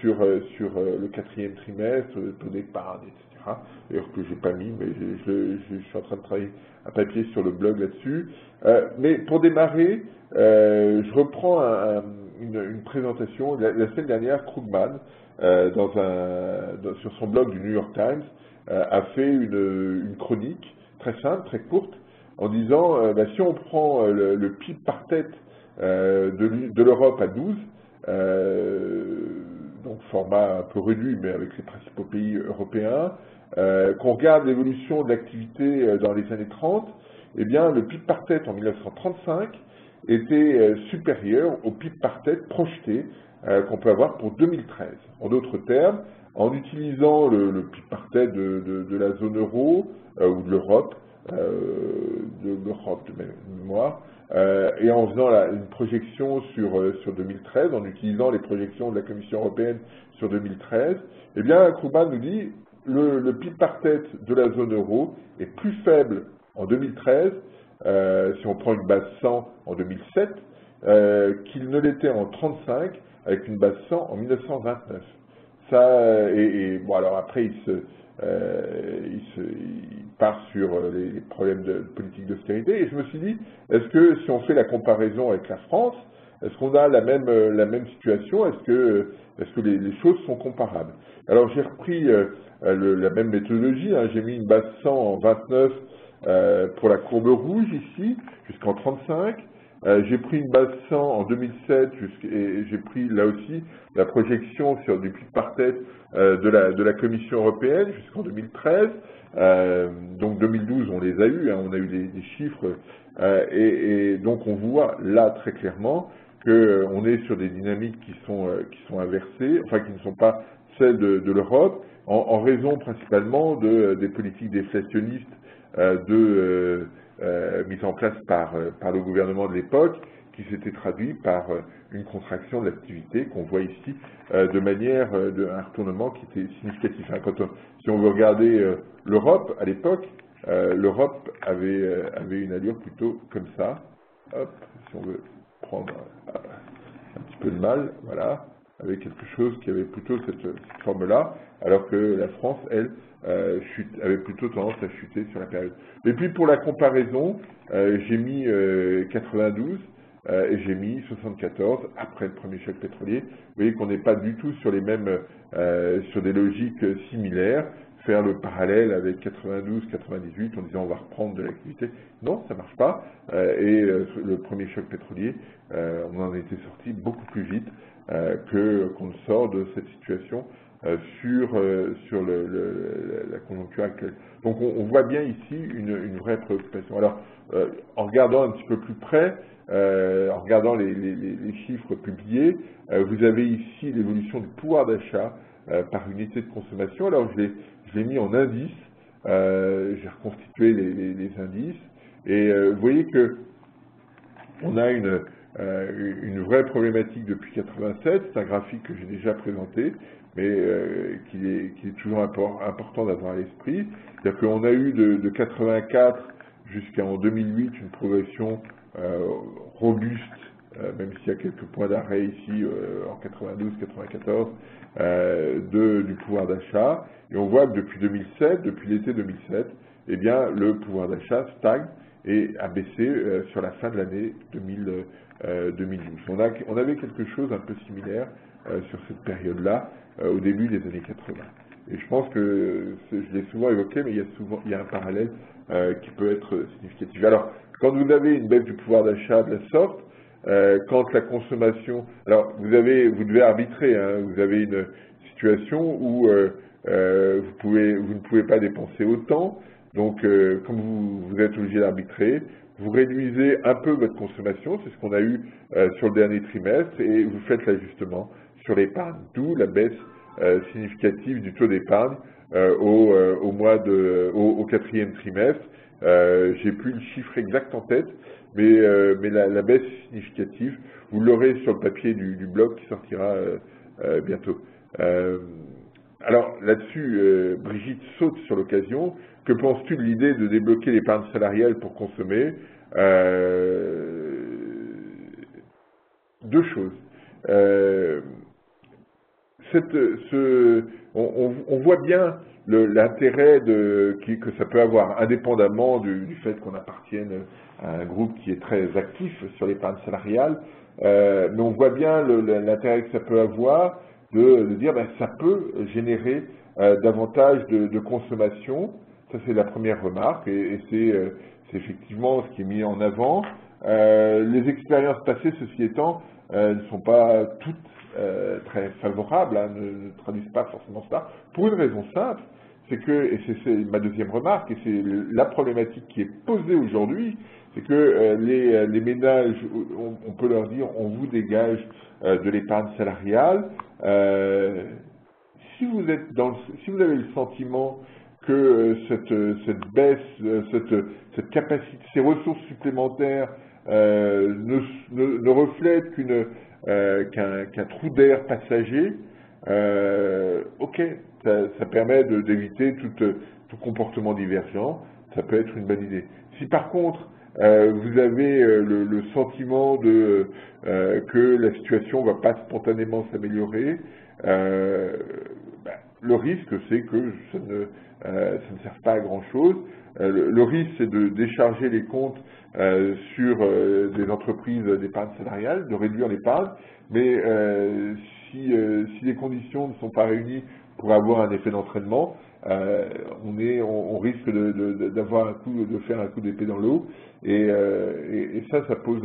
sur le 4e trimestre, le taux d'épargne, etc. D'ailleurs que j'ai pas mis, mais je suis en train de travailler un papier sur le blog là-dessus. Mais pour démarrer, je reprends une présentation. La semaine dernière, Krugman, sur son blog du New York Times, a fait une chronique très simple, très courte, en disant, si on prend le PIB par tête de l'Europe à 12, donc format un peu réduit, mais avec les principaux pays européens, qu'on regarde l'évolution de l'activité dans les années 30, eh bien, le PIB par tête en 1935 était supérieur au PIB par tête projeté qu'on peut avoir pour 2013. En d'autres termes, en utilisant le PIB par tête de la zone euro ou de l'Europe, de mémoire, et en faisant une projection sur 2013, en utilisant les projections de la Commission européenne sur 2013, eh bien, Krugman nous dit le PIB par tête de la zone euro est plus faible en 2013, si on prend une base 100 en 2007, qu'il ne l'était en 35 avec une base 100 en 1929. Ça, bon, alors après, il part sur les problèmes de politique d'austérité, et je me suis dit, est-ce que si on fait la comparaison avec la France, est-ce qu'on a la même situation, est-ce que les choses sont comparables? Alors j'ai repris la même méthodologie, hein, j'ai mis une base 100 en 29 pour la courbe rouge ici, jusqu'en 35, j'ai pris une base 100 en 2007 et j'ai pris là aussi la projection sur du PIB par tête de la Commission européenne jusqu'en 2013. Donc 2012 on les a eus, hein, on a eu des chiffres et donc on voit là très clairement qu'on est sur des dynamiques qui sont inversées, enfin qui ne sont pas celles de l'Europe, en raison principalement des politiques déflationnistes mise en place par le gouvernement de l'époque, qui s'était traduit par une contraction de l'activité qu'on voit ici de manière un retournement qui était significatif. Hein, si on veut regarder l'Europe à l'époque, l'Europe avait une allure plutôt comme ça. Hop, si on veut prendre un petit peu de mal, voilà, avec quelque chose qui avait plutôt cette forme-là, alors que la France, elle, avait plutôt tendance à chuter sur la période. Et puis pour la comparaison, j'ai mis 92 et j'ai mis 74 après le premier choc pétrolier. Vous voyez qu'on n'est pas du tout sur les mêmes, sur des logiques similaires. Faire le parallèle avec 92-98 en disant on va reprendre de l'activité. Non, ça marche pas. Le premier choc pétrolier, on en était sorti beaucoup plus vite qu'on ne sort de cette situation sur la conjoncture actuelle. Donc on voit bien ici une vraie préoccupation. Alors, en regardant un petit peu plus près, en regardant les chiffres publiés, vous avez ici l'évolution du pouvoir d'achat par unité de consommation. Alors je l'ai mis en indice, j'ai reconstitué les indices, et vous voyez que on a une vraie problématique depuis 87, c'est un graphique que j'ai déjà présenté, mais qu'il est toujours important d'avoir à l'esprit. C'est-à-dire qu'on a eu de 84 jusqu'en 2008 une progression robuste, même s'il y a quelques points d'arrêt ici en 92-94, du pouvoir d'achat. Et on voit que depuis 2007, depuis l'été 2007, eh bien, le pouvoir d'achat stagne et a baissé sur la fin de l'année 2012. On avait quelque chose un peu similaire sur cette période-là, au début des années 80. Et je pense que, je l'ai souvent évoqué, mais il y a un parallèle qui peut être significatif. Alors, quand vous avez une baisse du pouvoir d'achat de la sorte, quand la consommation... Alors, vous devez arbitrer, hein, vous avez une situation où vous ne pouvez pas dépenser autant, donc comme vous êtes obligé d'arbitrer, vous réduisez un peu votre consommation, c'est ce qu'on a eu sur le dernier trimestre, et vous faites l'ajustement sur l'épargne, d'où la baisse significative du taux d'épargne au quatrième trimestre. J'ai plus le chiffre exact en tête, mais la baisse est significative. Vous l'aurez sur le papier du blog qui sortira bientôt. Alors là-dessus, Brigitte saute sur l'occasion. Que penses-tu de l'idée de débloquer l'épargne salariale pour consommer? Deux choses. On voit bien l'intérêt que ça peut avoir, indépendamment du fait qu'on appartienne à un groupe qui est très actif sur l'épargne salariale, mais on voit bien l'intérêt que ça peut avoir de dire ben, ça peut générer davantage de consommation. Ça, c'est la première remarque, et c'est effectivement ce qui est mis en avant. Les expériences passées, ceci étant, ne sont pas toutes très favorables, hein, ne traduisent pas forcément ça, pour une raison simple, c'est que, et c'est ma deuxième remarque, et c'est la problématique qui est posée aujourd'hui, c'est que les ménages, on peut leur dire, on vous dégage de l'épargne salariale. Si vous avez le sentiment que cette baisse, cette capacité, ces ressources supplémentaires ne reflètent qu'un trou d'air passager, ok, ça permet d'éviter tout comportement divergent, ça peut être une bonne idée. Si par contre vous avez le sentiment que la situation ne va pas spontanément s'améliorer, le risque c'est que ça ne sert pas à grand chose. Le risque c'est de décharger les comptes sur des entreprises d'épargne salariale, de réduire l'épargne, mais si les conditions ne sont pas réunies pour avoir un effet d'entraînement, on risque de faire un coup d'épée dans l'eau, et ça pose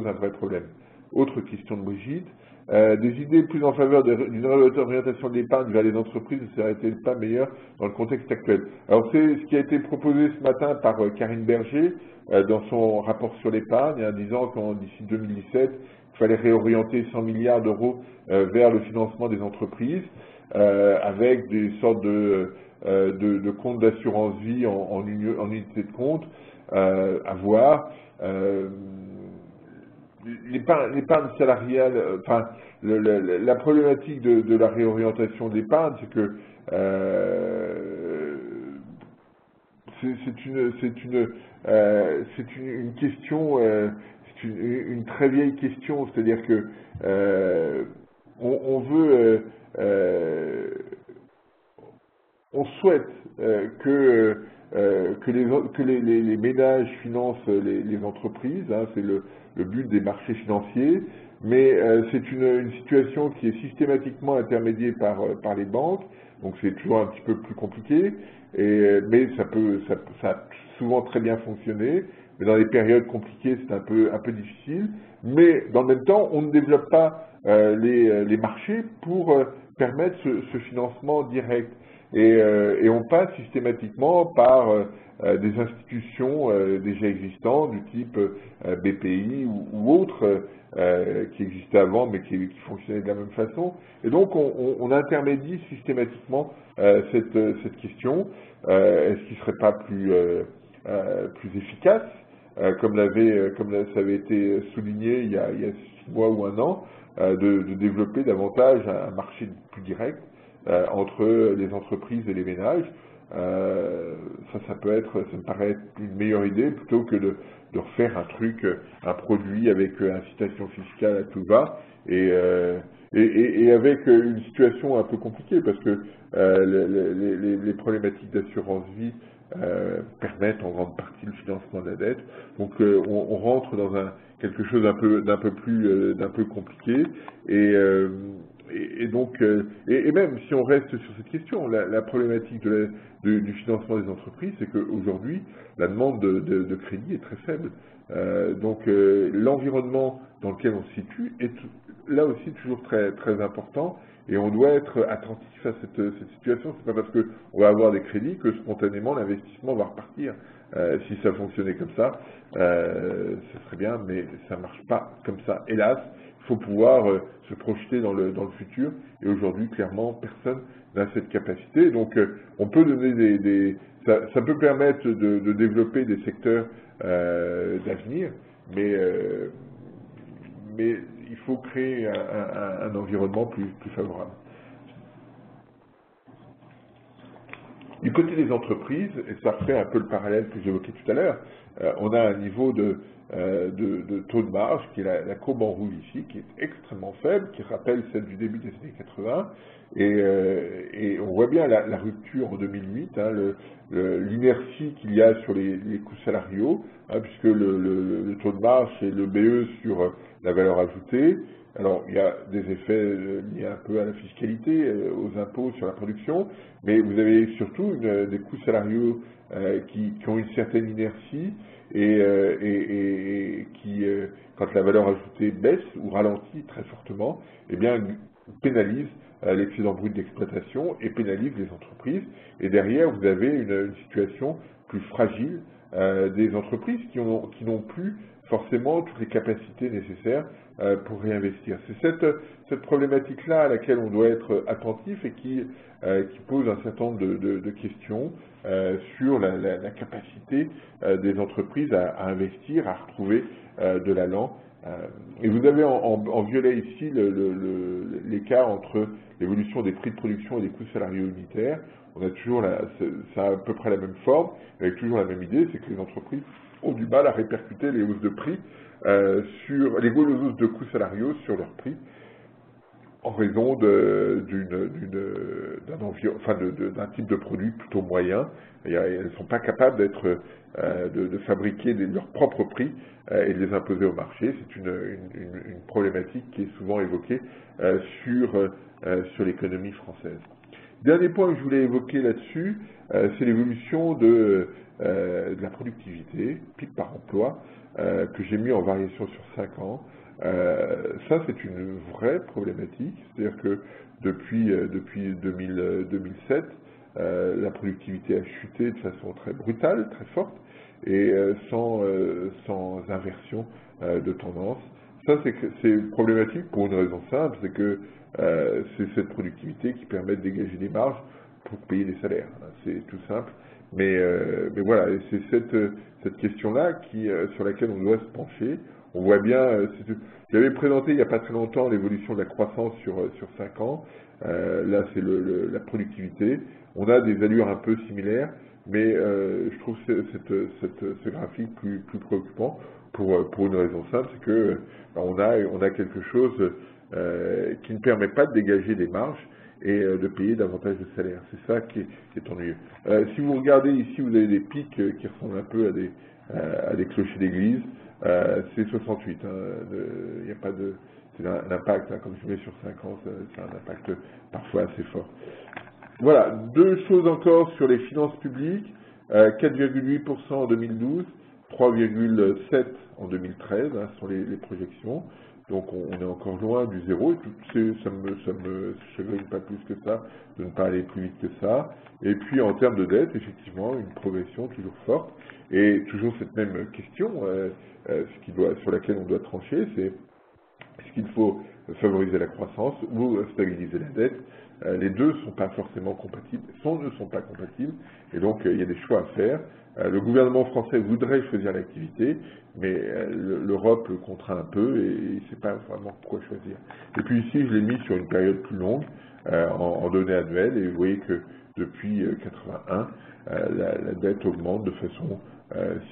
un vrai problème. Autre question de Brigitte. Des idées plus en faveur d'une orientation de l'épargne vers les entreprises ne serait-elle pas meilleure dans le contexte actuel? Alors c'est ce qui a été proposé ce matin par Karine Berger dans son rapport sur l'épargne, en disant qu'en d'ici 2017, il fallait réorienter 100 milliards d'euros vers le financement des entreprises, avec des sortes de comptes d'assurance vie en unité de compte à voir. L'épargne salariale, enfin, la problématique de la réorientation de l'épargne, c'est que c'est une question, c'est une très vieille question, c'est-à-dire que on souhaite que les ménages financent les entreprises, hein, c'est le but des marchés financiers, mais c'est une situation qui est systématiquement intermédiée par les banques, donc c'est toujours un petit peu plus compliqué, mais ça a souvent très bien fonctionné, mais dans les périodes compliquées c'est un peu difficile, mais dans le même temps on ne développe pas les marchés pour permettre ce financement direct. Et on passe systématiquement par des institutions déjà existantes du type BPI ou autres qui existaient avant mais qui fonctionnaient de la même façon. Et donc on intermédie systématiquement cette question. Est-ce qu'il ne serait pas plus efficace, comme ça avait été souligné il y a 6 mois ou 1 an, de développer davantage un marché plus direct entre les entreprises et les ménages? Ça me paraît être une meilleure idée plutôt que de refaire un produit avec incitation fiscale à tout va et avec une situation un peu compliquée parce que les problématiques d'assurance vie permettent en grande partie le financement de la dette. Donc on rentre dans quelque chose d'un peu compliqué et donc, même si on reste sur cette question, la problématique du financement des entreprises, c'est qu'aujourd'hui, la demande de crédit est très faible. Donc, l'environnement dans lequel on se situe est là aussi toujours très, très important, et on doit être attentif à cette situation. C'est pas parce qu'on va avoir des crédits que spontanément l'investissement va repartir. Si ça fonctionnait comme ça, ce serait bien, mais ça ne marche pas comme ça. Hélas, il faut pouvoir se projeter dans le futur, et aujourd'hui, clairement, personne n'a cette capacité. Donc, on peut donner ça peut permettre de développer des secteurs d'avenir, mais il faut créer un environnement plus favorable. Du côté des entreprises, et ça refait un peu le parallèle que j'évoquais tout à l'heure, on a un niveau de taux de marge, qui est la courbe en rouge ici, qui est extrêmement faible, qui rappelle celle du début des années 80, et on voit bien la rupture en 2008, hein, l'inertie qu'il y a sur les coûts salariaux, hein, puisque le taux de marge, c'est le BE sur la valeur ajoutée. Alors, il y a des effets liés un peu à la fiscalité, aux impôts sur la production, mais vous avez surtout des coûts salariaux qui ont une certaine inertie et qui, quand la valeur ajoutée baisse ou ralentit très fortement, eh bien, pénalise l'excédent brut d'exploitation et pénalise les entreprises. Et derrière, vous avez une situation plus fragile des entreprises qui n'ont plus forcément toutes les capacités nécessaires pour réinvestir. C'est cette problématique-là à laquelle on doit être attentif et qui pose un certain nombre de questions sur la capacité des entreprises à investir, à retrouver de l'allant. Et vous avez en violet ici l'écart entre l'évolution des prix de production et des coûts salariaux unitaires. On a toujours ça a à peu près la même forme, avec toujours la même idée, c'est que les entreprises ont du mal à répercuter les hausses de prix sur les hausses de coûts salariaux sur leurs prix, en raison d'un type de produit plutôt moyen. Et elles ne sont pas capables de fabriquer leurs propres prix et de les imposer au marché. C'est une problématique qui est souvent évoquée sur l'économie française. Dernier point que je voulais évoquer là-dessus, c'est l'évolution de la productivité, PIB par emploi, que j'ai mis en variation sur 5 ans. Ça, c'est une vraie problématique, c'est-à-dire que depuis 2007, la productivité a chuté de façon très brutale, très forte, et sans inversion de tendance. Ça, c'est problématique pour une raison simple, c'est que c'est cette productivité qui permet de dégager des marges pour payer les salaires. C'est tout simple. Mais voilà, c'est cette question-là sur laquelle on doit se pencher. On voit bien, j'avais présenté il n'y a pas très longtemps l'évolution de la croissance sur 5 ans. Là, c'est la productivité. On a des allures un peu similaires, mais je trouve ce graphique plus préoccupant pour une raison simple, c'est que on a quelque chose qui ne permet pas de dégager des marges et de payer davantage de salaire. C'est ça qui est ennuyeux. Si vous regardez ici, vous avez des pics qui ressemblent un peu à des clochers d'église. C'est 68. Il n'y a pas de... C'est un impact, comme je mets sur 5 ans, c'est un impact parfois assez fort. Voilà, deux choses encore sur les finances publiques. 4,8% en 2012, 3,7% en 2013, sont les projections. Donc on est encore loin du zéro, et ça me chagrine pas plus que ça de ne pas aller plus vite que ça. Et puis en termes de dette, effectivement, une progression toujours forte, et toujours cette même question sur laquelle on doit trancher, c'est est-ce qu'il faut favoriser la croissance ou stabiliser la dette. Les deux ne sont pas forcément compatibles, ne sont pas compatibles, et donc il y a des choix à faire. Le gouvernement français voudrait choisir l'activité, mais l'Europe le contraint un peu et il ne sait pas vraiment quoi choisir. Et puis ici, je l'ai mis sur une période plus longue, en données annuelles, et vous voyez que depuis 81, la dette augmente de façon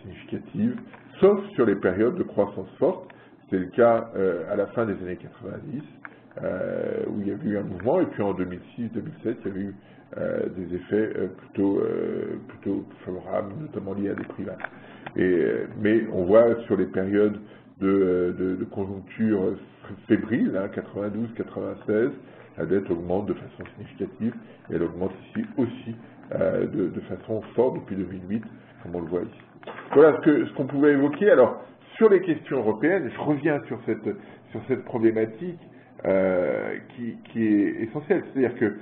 significative, sauf sur les périodes de croissance forte. C'est le cas à la fin des années 90, où il y avait eu un mouvement, et puis en 2006-2007, il y avait eu des effets plutôt favorables, notamment liés à des prix bas. Mais on voit sur les périodes de conjoncture fébrile, 92-96, la dette augmente de façon significative, et elle augmente ici aussi de façon forte depuis 2008, comme on le voit ici. Voilà ce qu'on pouvait évoquer. Alors, sur les questions européennes, je reviens sur cette problématique qui est essentielle. C'est-à-dire que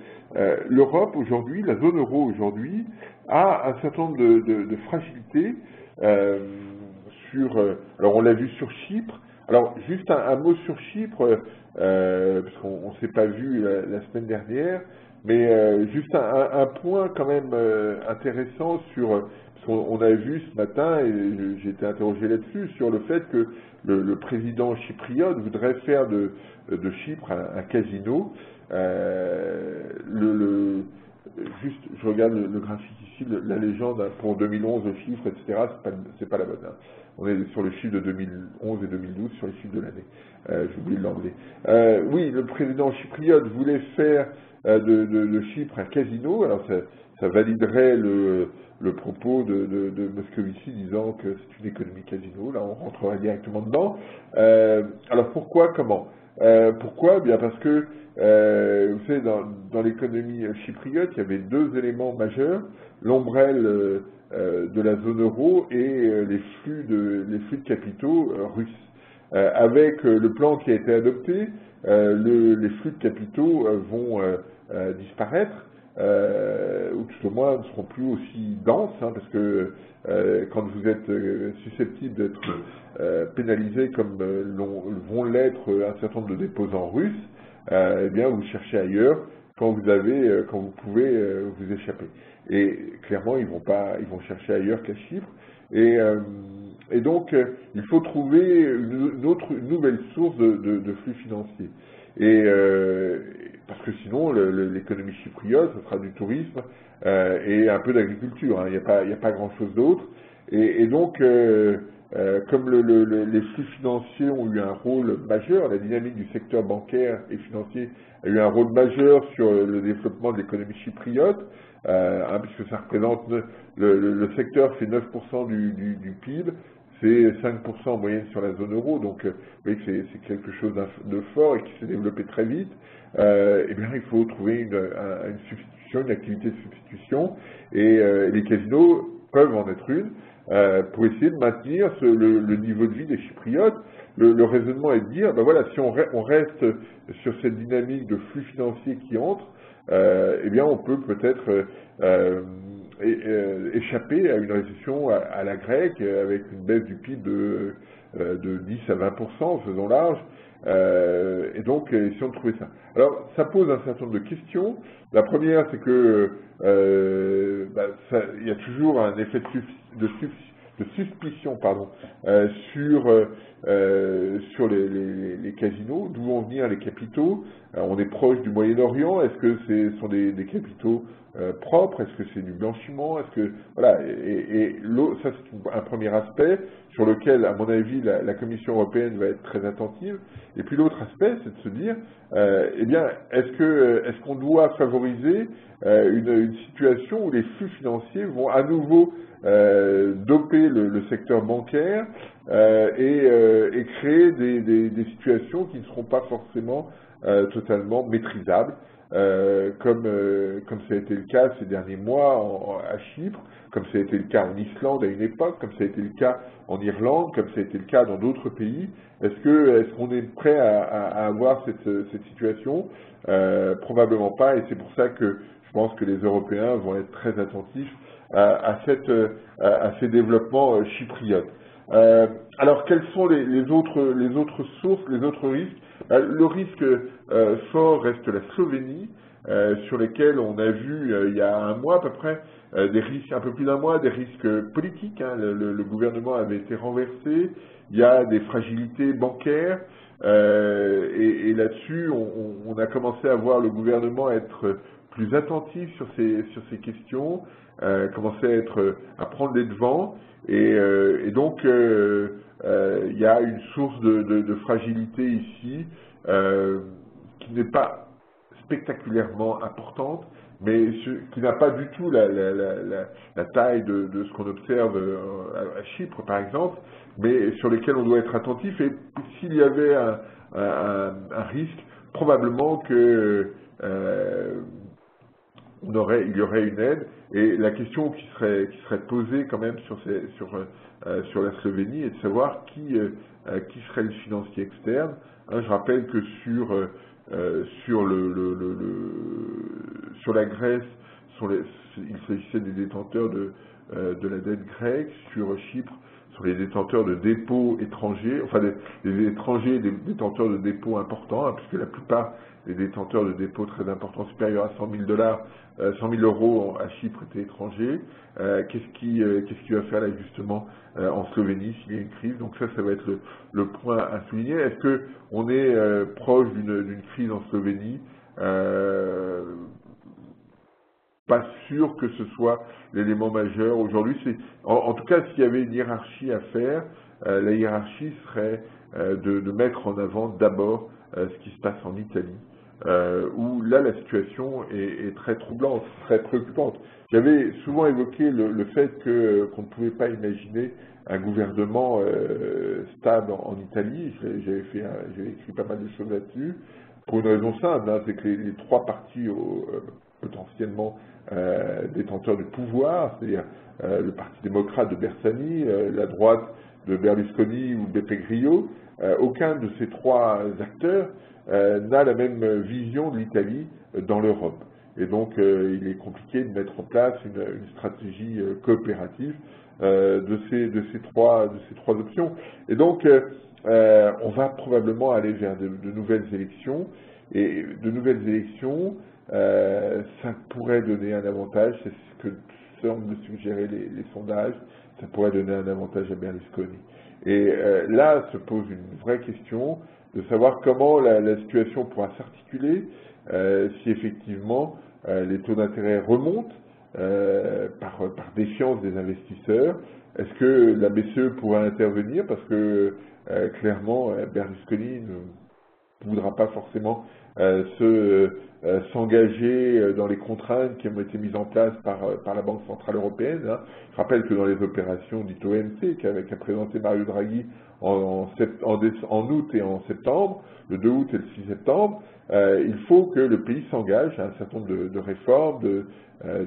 l'Europe aujourd'hui, la zone euro aujourd'hui, a un certain nombre de fragilités alors on l'a vu sur Chypre. Alors juste un mot sur Chypre, parce qu'on ne s'est pas vu la semaine dernière, mais juste un point quand même intéressant parce qu'on a vu ce matin, et j'ai été interrogé là-dessus, sur le fait que le président chypriote voudrait faire de Chypre un casino. Juste, je regarde le graphique ici, la légende pour 2011, le chiffre, etc. C'est pas la bonne. Hein. On est sur le chiffre de 2011 et 2012, sur les chiffres de l'année. J'ai oublié de l'enlever. Oui, le président chypriote voulait faire de Chypre un casino. Alors ça validerait le propos de Moscovici disant que c'est une économie casino. Là, on rentrerait directement dedans. Alors pourquoi, comment pourquoi? Bien parce que, vous savez, dans l'économie chypriote, il y avait deux éléments majeurs, l'ombrelle de la zone euro et les flux de capitaux russes. Avec le plan qui a été adopté, les flux de capitaux vont disparaître, ou tout au moins ne seront plus aussi denses, hein, parce que quand vous êtes susceptible d'être pénalisé comme vont l'être un certain nombre de déposants russes, eh bien vous cherchez ailleurs quand vous pouvez vous échapper. Et clairement, ils vont chercher ailleurs qu'à Chypre. Et donc, il faut trouver une nouvelle source de flux financiers. Parce que sinon, l'économie chypriote, ce sera du tourisme et un peu d'agriculture. Hein. Il n'y a pas grand-chose d'autre. Et donc, comme les flux financiers ont eu un rôle majeur, la dynamique du secteur bancaire et financier a eu un rôle majeur sur le développement de l'économie chypriote, puisque ça représente, le secteur fait 9% du PIB, c'est 5% en moyenne sur la zone euro, donc vous voyez que c'est quelque chose de fort et qui s'est développé très vite. Eh bien, il faut trouver une substitution, une activité de substitution, et les casinos peuvent en être une, pour essayer de maintenir le niveau de vie des Chypriotes. Le raisonnement est de dire, ben voilà, si on reste sur cette dynamique de flux financiers qui entrent, eh bien on peut peut-être échapper à une récession à la grecque, avec une baisse du PIB de 10 à 20%, faisons large, et donc essayons de trouver ça. Alors ça pose un certain nombre de questions. La première, c'est que il y a toujours un effet de suspicion sur les casinos, d'où vont venir les capitaux. On est proche du Moyen-Orient, est-ce que ce sont des capitaux propres, est-ce que c'est du blanchiment, est-ce que voilà, ça c'est un premier aspect sur lequel, à mon avis, la Commission européenne va être très attentive. Et puis l'autre aspect, c'est de se dire, eh bien, est-ce qu'on doit favoriser une situation où les flux financiers vont à nouveau doper le secteur bancaire et créer des situations qui ne seront pas forcément totalement maîtrisables, comme ça a été le cas ces derniers mois à Chypre, comme ça a été le cas en Islande à une époque, comme ça a été le cas en Irlande, comme ça a été le cas dans d'autres pays. Est-ce qu'on est prêt à avoir cette situation? Probablement pas, et c'est pour ça que je pense que les Européens vont être très attentifs à ces développements chypriotes. Alors, quelles sont les autres sources, les autres risques? Le risque fort reste la Slovénie, sur lesquels on a vu il y a un mois à peu près, des risques, un peu plus d'un mois, des risques politiques. Hein, le gouvernement avait été renversé, il y a des fragilités bancaires, et là-dessus, on a commencé à voir le gouvernement être plus attentif sur ces questions, commencer à prendre les devants, et donc il y a une source de fragilité ici qui n'est pas spectaculairement importante, mais qui n'a pas du tout la taille de ce qu'on observe à Chypre, par exemple, mais sur lesquels on doit être attentif. Et s'il y avait un risque, probablement que il y aurait une aide. Et la question qui serait posée quand même sur sur la Slovénie et de savoir qui serait le financier externe. Hein, je rappelle que sur la Grèce, il s'agissait des détenteurs de la dette grecque. Sur Chypre, sur les détenteurs de dépôts étrangers, enfin des étrangers, des détenteurs de dépôts importants, hein, puisque la plupart des détenteurs de dépôts très importants, supérieurs à 100 000 euros à Chypre étaient étrangers. Qu'est-ce qui va faire l'ajustement en Slovénie s'il y a une crise? Donc ça va être le point à souligner. Est-ce que on est proche d'une crise en Slovénie? Pas sûr que ce soit l'élément majeur aujourd'hui. En tout cas, s'il y avait une hiérarchie à faire, la hiérarchie serait de mettre en avant d'abord ce qui se passe en Italie, où là la situation est très troublante, très préoccupante. J'avais souvent évoqué le fait qu'on ne pouvait pas imaginer un gouvernement stable en Italie. J'avais écrit pas mal de choses là-dessus, pour une raison simple, hein, c'est que les trois partis potentiellement détenteurs du pouvoir, c'est-à-dire le Parti démocrate de Bersani, la droite de Berlusconi ou Beppe Grillo, aucun de ces trois acteurs n'a la même vision de l'Italie dans l'Europe. Et donc il est compliqué de mettre en place une stratégie coopérative de ces trois options. Et donc on va probablement aller vers de nouvelles élections, et de nouvelles élections, ça pourrait donner un avantage, c'est ce que semblent suggérer les sondages, ça pourrait donner un avantage à Berlusconi. Et là se pose une vraie question de savoir comment la situation pourra s'articuler si effectivement les taux d'intérêt remontent par défiance des investisseurs. Est-ce que la BCE pourra intervenir? Parce que clairement Berlusconi ne voudra pas forcément s'engager dans les contraintes qui ont été mises en place par la Banque Centrale Européenne. Hein. Je rappelle que dans les opérations dites OMC qu'a présenté Mario Draghi en août et en septembre, le 2 août et le 6 septembre, il faut que le pays s'engage à un certain nombre de réformes,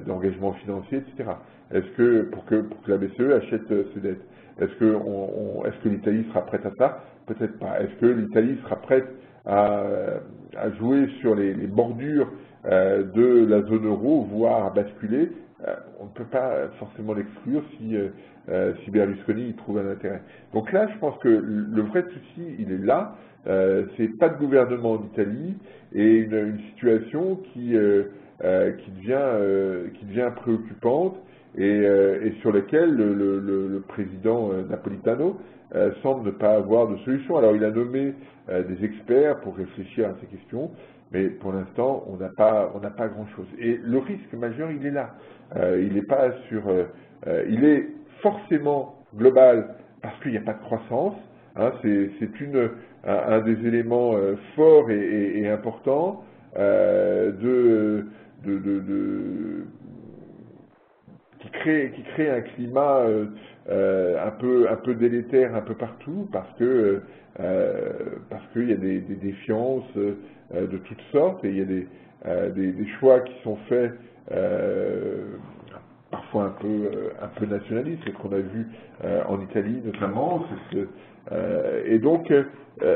d'engagements financiers, etc. Est-ce que pour que la BCE achète ses dettes, est-ce que l'Italie sera prête à ça? Peut-être pas. Est-ce que l'Italie sera prête à jouer sur les bordures de la zone euro, voire à basculer? On ne peut pas forcément l'exclure si Berlusconi y trouve un intérêt. Donc là, je pense que le vrai souci, il est là. C'est pas de gouvernement en Italie et une situation qui devient préoccupante et sur laquelle le président Napolitano semble ne pas avoir de solution. Alors il a nommé des experts pour réfléchir à ces questions, mais pour l'instant on n'a pas grand-chose. Et le risque majeur, il est là. Il n'est pas il est forcément global parce qu'il n'y a pas de croissance. Hein, c'est un des éléments forts et importants qui crée un climat un peu délétère un peu partout parce qu'il y a des défiances de toutes sortes et il y a des choix qui sont faits parfois un peu nationalistes, c'est ce qu'on a vu en Italie notamment. Et donc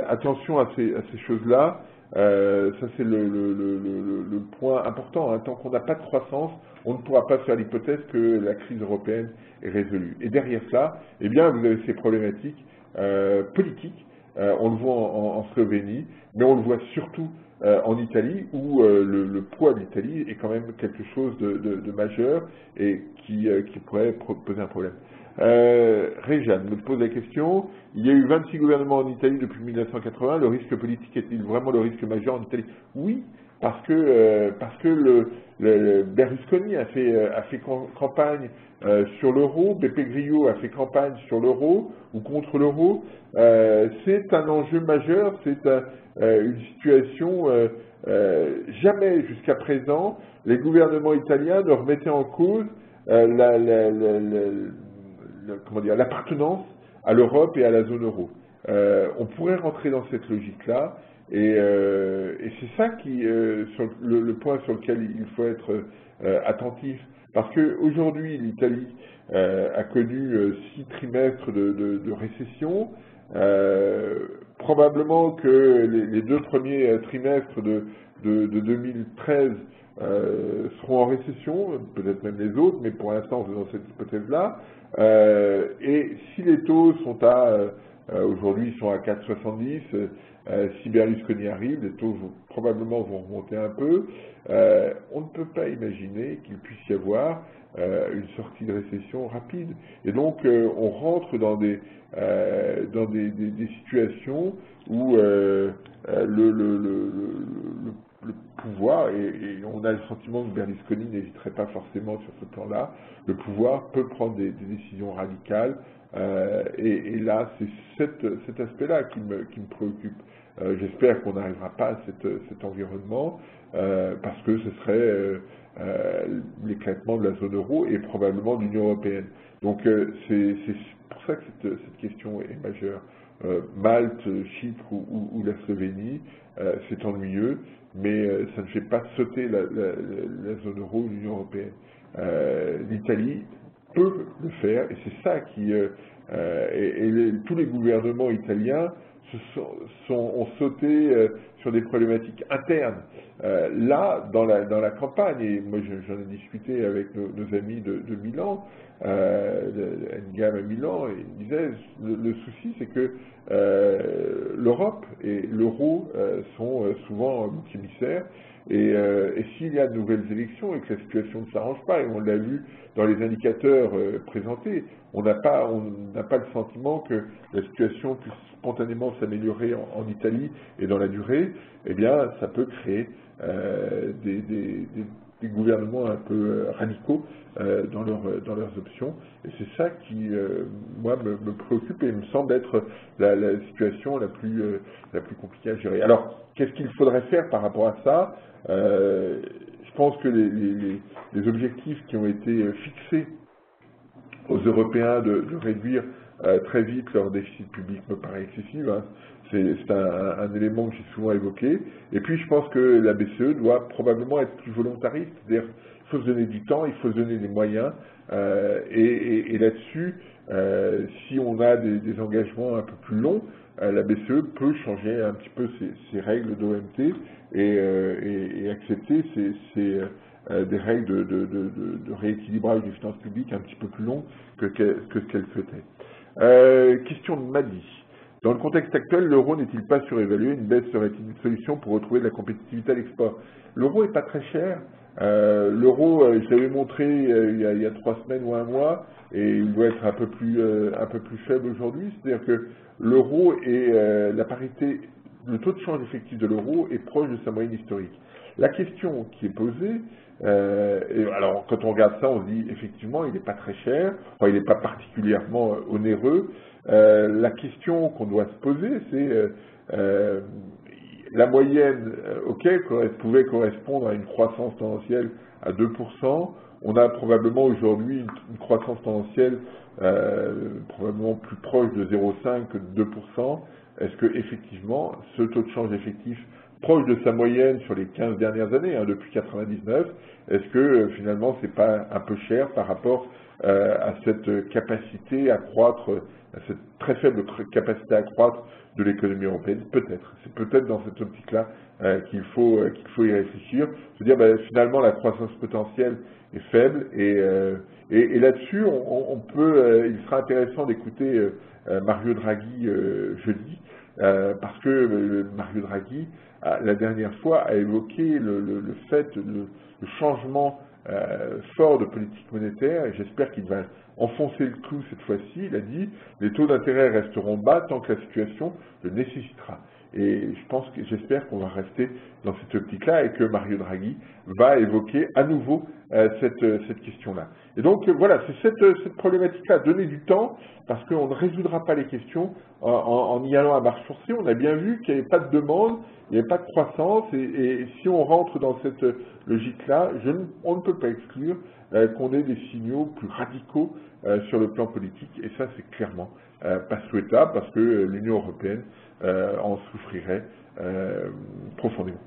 attention à ces choses-là. Ça c'est le point important. Hein. Tant qu'on n'a pas de croissance, on ne pourra pas faire l'hypothèse que la crise européenne est résolue. Et derrière cela, eh bien, vous avez ces problématiques politiques. On le voit en Slovénie, mais on le voit surtout en Italie, où le poids de l'Italie est quand même quelque chose de majeur et qui pourrait poser un problème. Réjeanne me pose la question, il y a eu 26 gouvernements en Italie depuis 1980, le risque politique est-il vraiment le risque majeur en Italie? Oui, parce que Berlusconi a fait campagne sur l'euro, Beppe Grillo a fait campagne sur l'euro ou contre l'euro. C'est un enjeu majeur, c'est une situation jamais jusqu'à présent les gouvernements italiens ne remettaient en cause l'appartenance à l'Europe et à la zone euro. On pourrait rentrer dans cette logique-là, et c'est ça qui, sur le point sur lequel il faut être attentif, Parce qu'aujourd'hui, l'Italie a connu 6 trimestres de récession. Probablement que les 2 premiers trimestres de 2013 seront en récession, peut-être même les autres, mais pour l'instant, c'est dans cette hypothèse-là. Et si les taux sont aujourd'hui, ils sont à 4,70, si Berlusconi arrive, les taux probablement vont remonter un peu. On ne peut pas imaginer qu'il puisse y avoir une sortie de récession rapide. Et donc, on rentre dans des situations où le pouvoir, et on a le sentiment que Berlusconi n'hésiterait pas forcément sur ce plan-là, le pouvoir peut prendre des décisions radicales, et là, c'est cet aspect-là qui me préoccupe. J'espère qu'on n'arrivera pas à cet environnement, parce que ce serait l'éclatement de la zone euro et probablement de l'Union européenne. Donc c'est pour ça que cette question est majeure. Malte, Chypre ou la Slovénie, c'est ennuyeux, mais ça ne fait pas sauter la zone euro ou l'Union européenne. L'Italie peut le faire, et c'est ça qui... tous les gouvernements italiens ont sauté sur des problématiques internes. Là, dans la campagne, et moi j'en ai discuté avec nos amis de Milan, Ngam à Milan, et ils disaient le souci c'est que l'Europe et l'euro sont souvent bouc émissaires, et s'il y a de nouvelles élections et que la situation ne s'arrange pas, et on l'a vu dans les indicateurs présentés, on n'a pas le sentiment que la situation puisse spontanément s'améliorer en Italie et dans la durée, eh bien ça peut créer des gouvernements un peu radicaux dans leurs options. Et c'est ça qui, moi, me préoccupe et me semble être la situation la plus compliquée à gérer. Alors, qu'est-ce qu'il faudrait faire par rapport à ça? Je pense que les objectifs qui ont été fixés aux Européens de réduire très vite leur déficit public me paraît excessif. Hein. C'est un élément que j'ai souvent évoqué. Et puis je pense que la BCE doit probablement être plus volontariste. C'est-à-dire qu'il faut se donner du temps, il faut se donner des moyens. Et là-dessus, si on a des engagements un peu plus longs, la BCE peut changer un petit peu ses règles d'OMT et accepter des règles de rééquilibrage des finances publiques un petit peu plus longues que ce qu'elle souhaitait. Question de Madi. Dans le contexte actuel, l'euro n'est-il pas surévalué? Une baisse serait-il une solution pour retrouver de la compétitivité à l'export? L'euro n'est pas très cher. L'euro, je l'avais montré il y a 3 semaines ou un mois, et il doit être un peu plus faible aujourd'hui. C'est-à-dire que l'euro est la parité, le taux de change effectif de l'euro est proche de sa moyenne historique. La question qui est posée, alors quand on regarde ça, on se dit effectivement il n'est pas très cher, enfin il n'est pas particulièrement onéreux. La question qu'on doit se poser, c'est la moyenne auquel pouvait correspondre à une croissance tendancielle à 2%. On a probablement aujourd'hui une croissance tendancielle probablement plus proche de 0,5 que de 2%. Est-ce que effectivement ce taux de change effectif proche de sa moyenne sur les 15 dernières années, hein, depuis 99, est-ce que finalement c'est pas un peu cher par rapport à cette capacité à croître, à cette très faible capacité à croître de l'économie européenne? Peut-être. C'est peut-être dans cette optique-là qu'il faut y réfléchir. Se dire finalement la croissance potentielle est faible, et là-dessus on peut, il sera intéressant d'écouter Mario Draghi jeudi, parce que Mario Draghi la dernière fois a évoqué le changement fort de politique monétaire, et j'espère qu'il va enfoncer le clou cette fois-ci. Il a dit les taux d'intérêt resteront bas tant que la situation le nécessitera. Et j'espère qu'on va rester dans cette optique-là et que Mario Draghi va évoquer à nouveau cette question-là. Et donc voilà, c'est cette problématique-là, donner du temps, parce qu'on ne résoudra pas les questions en y allant à marche forcée. On a bien vu qu'il n'y avait pas de demande, il n'y avait pas de croissance, et si on rentre dans cette logique-là, on ne peut pas exclure qu'on ait des signaux plus radicaux sur le plan politique, et ça c'est clairement pas souhaitable, parce que l'Union européenne en souffrirait profondément.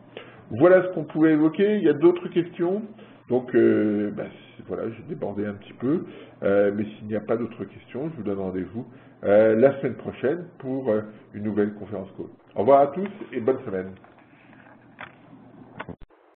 Voilà ce qu'on pouvait évoquer. Il y a d'autres questions? Donc, voilà, j'ai débordé un petit peu, mais s'il n'y a pas d'autres questions, je vous donne rendez-vous la semaine prochaine pour une nouvelle conférence call. Au revoir à tous et bonne semaine.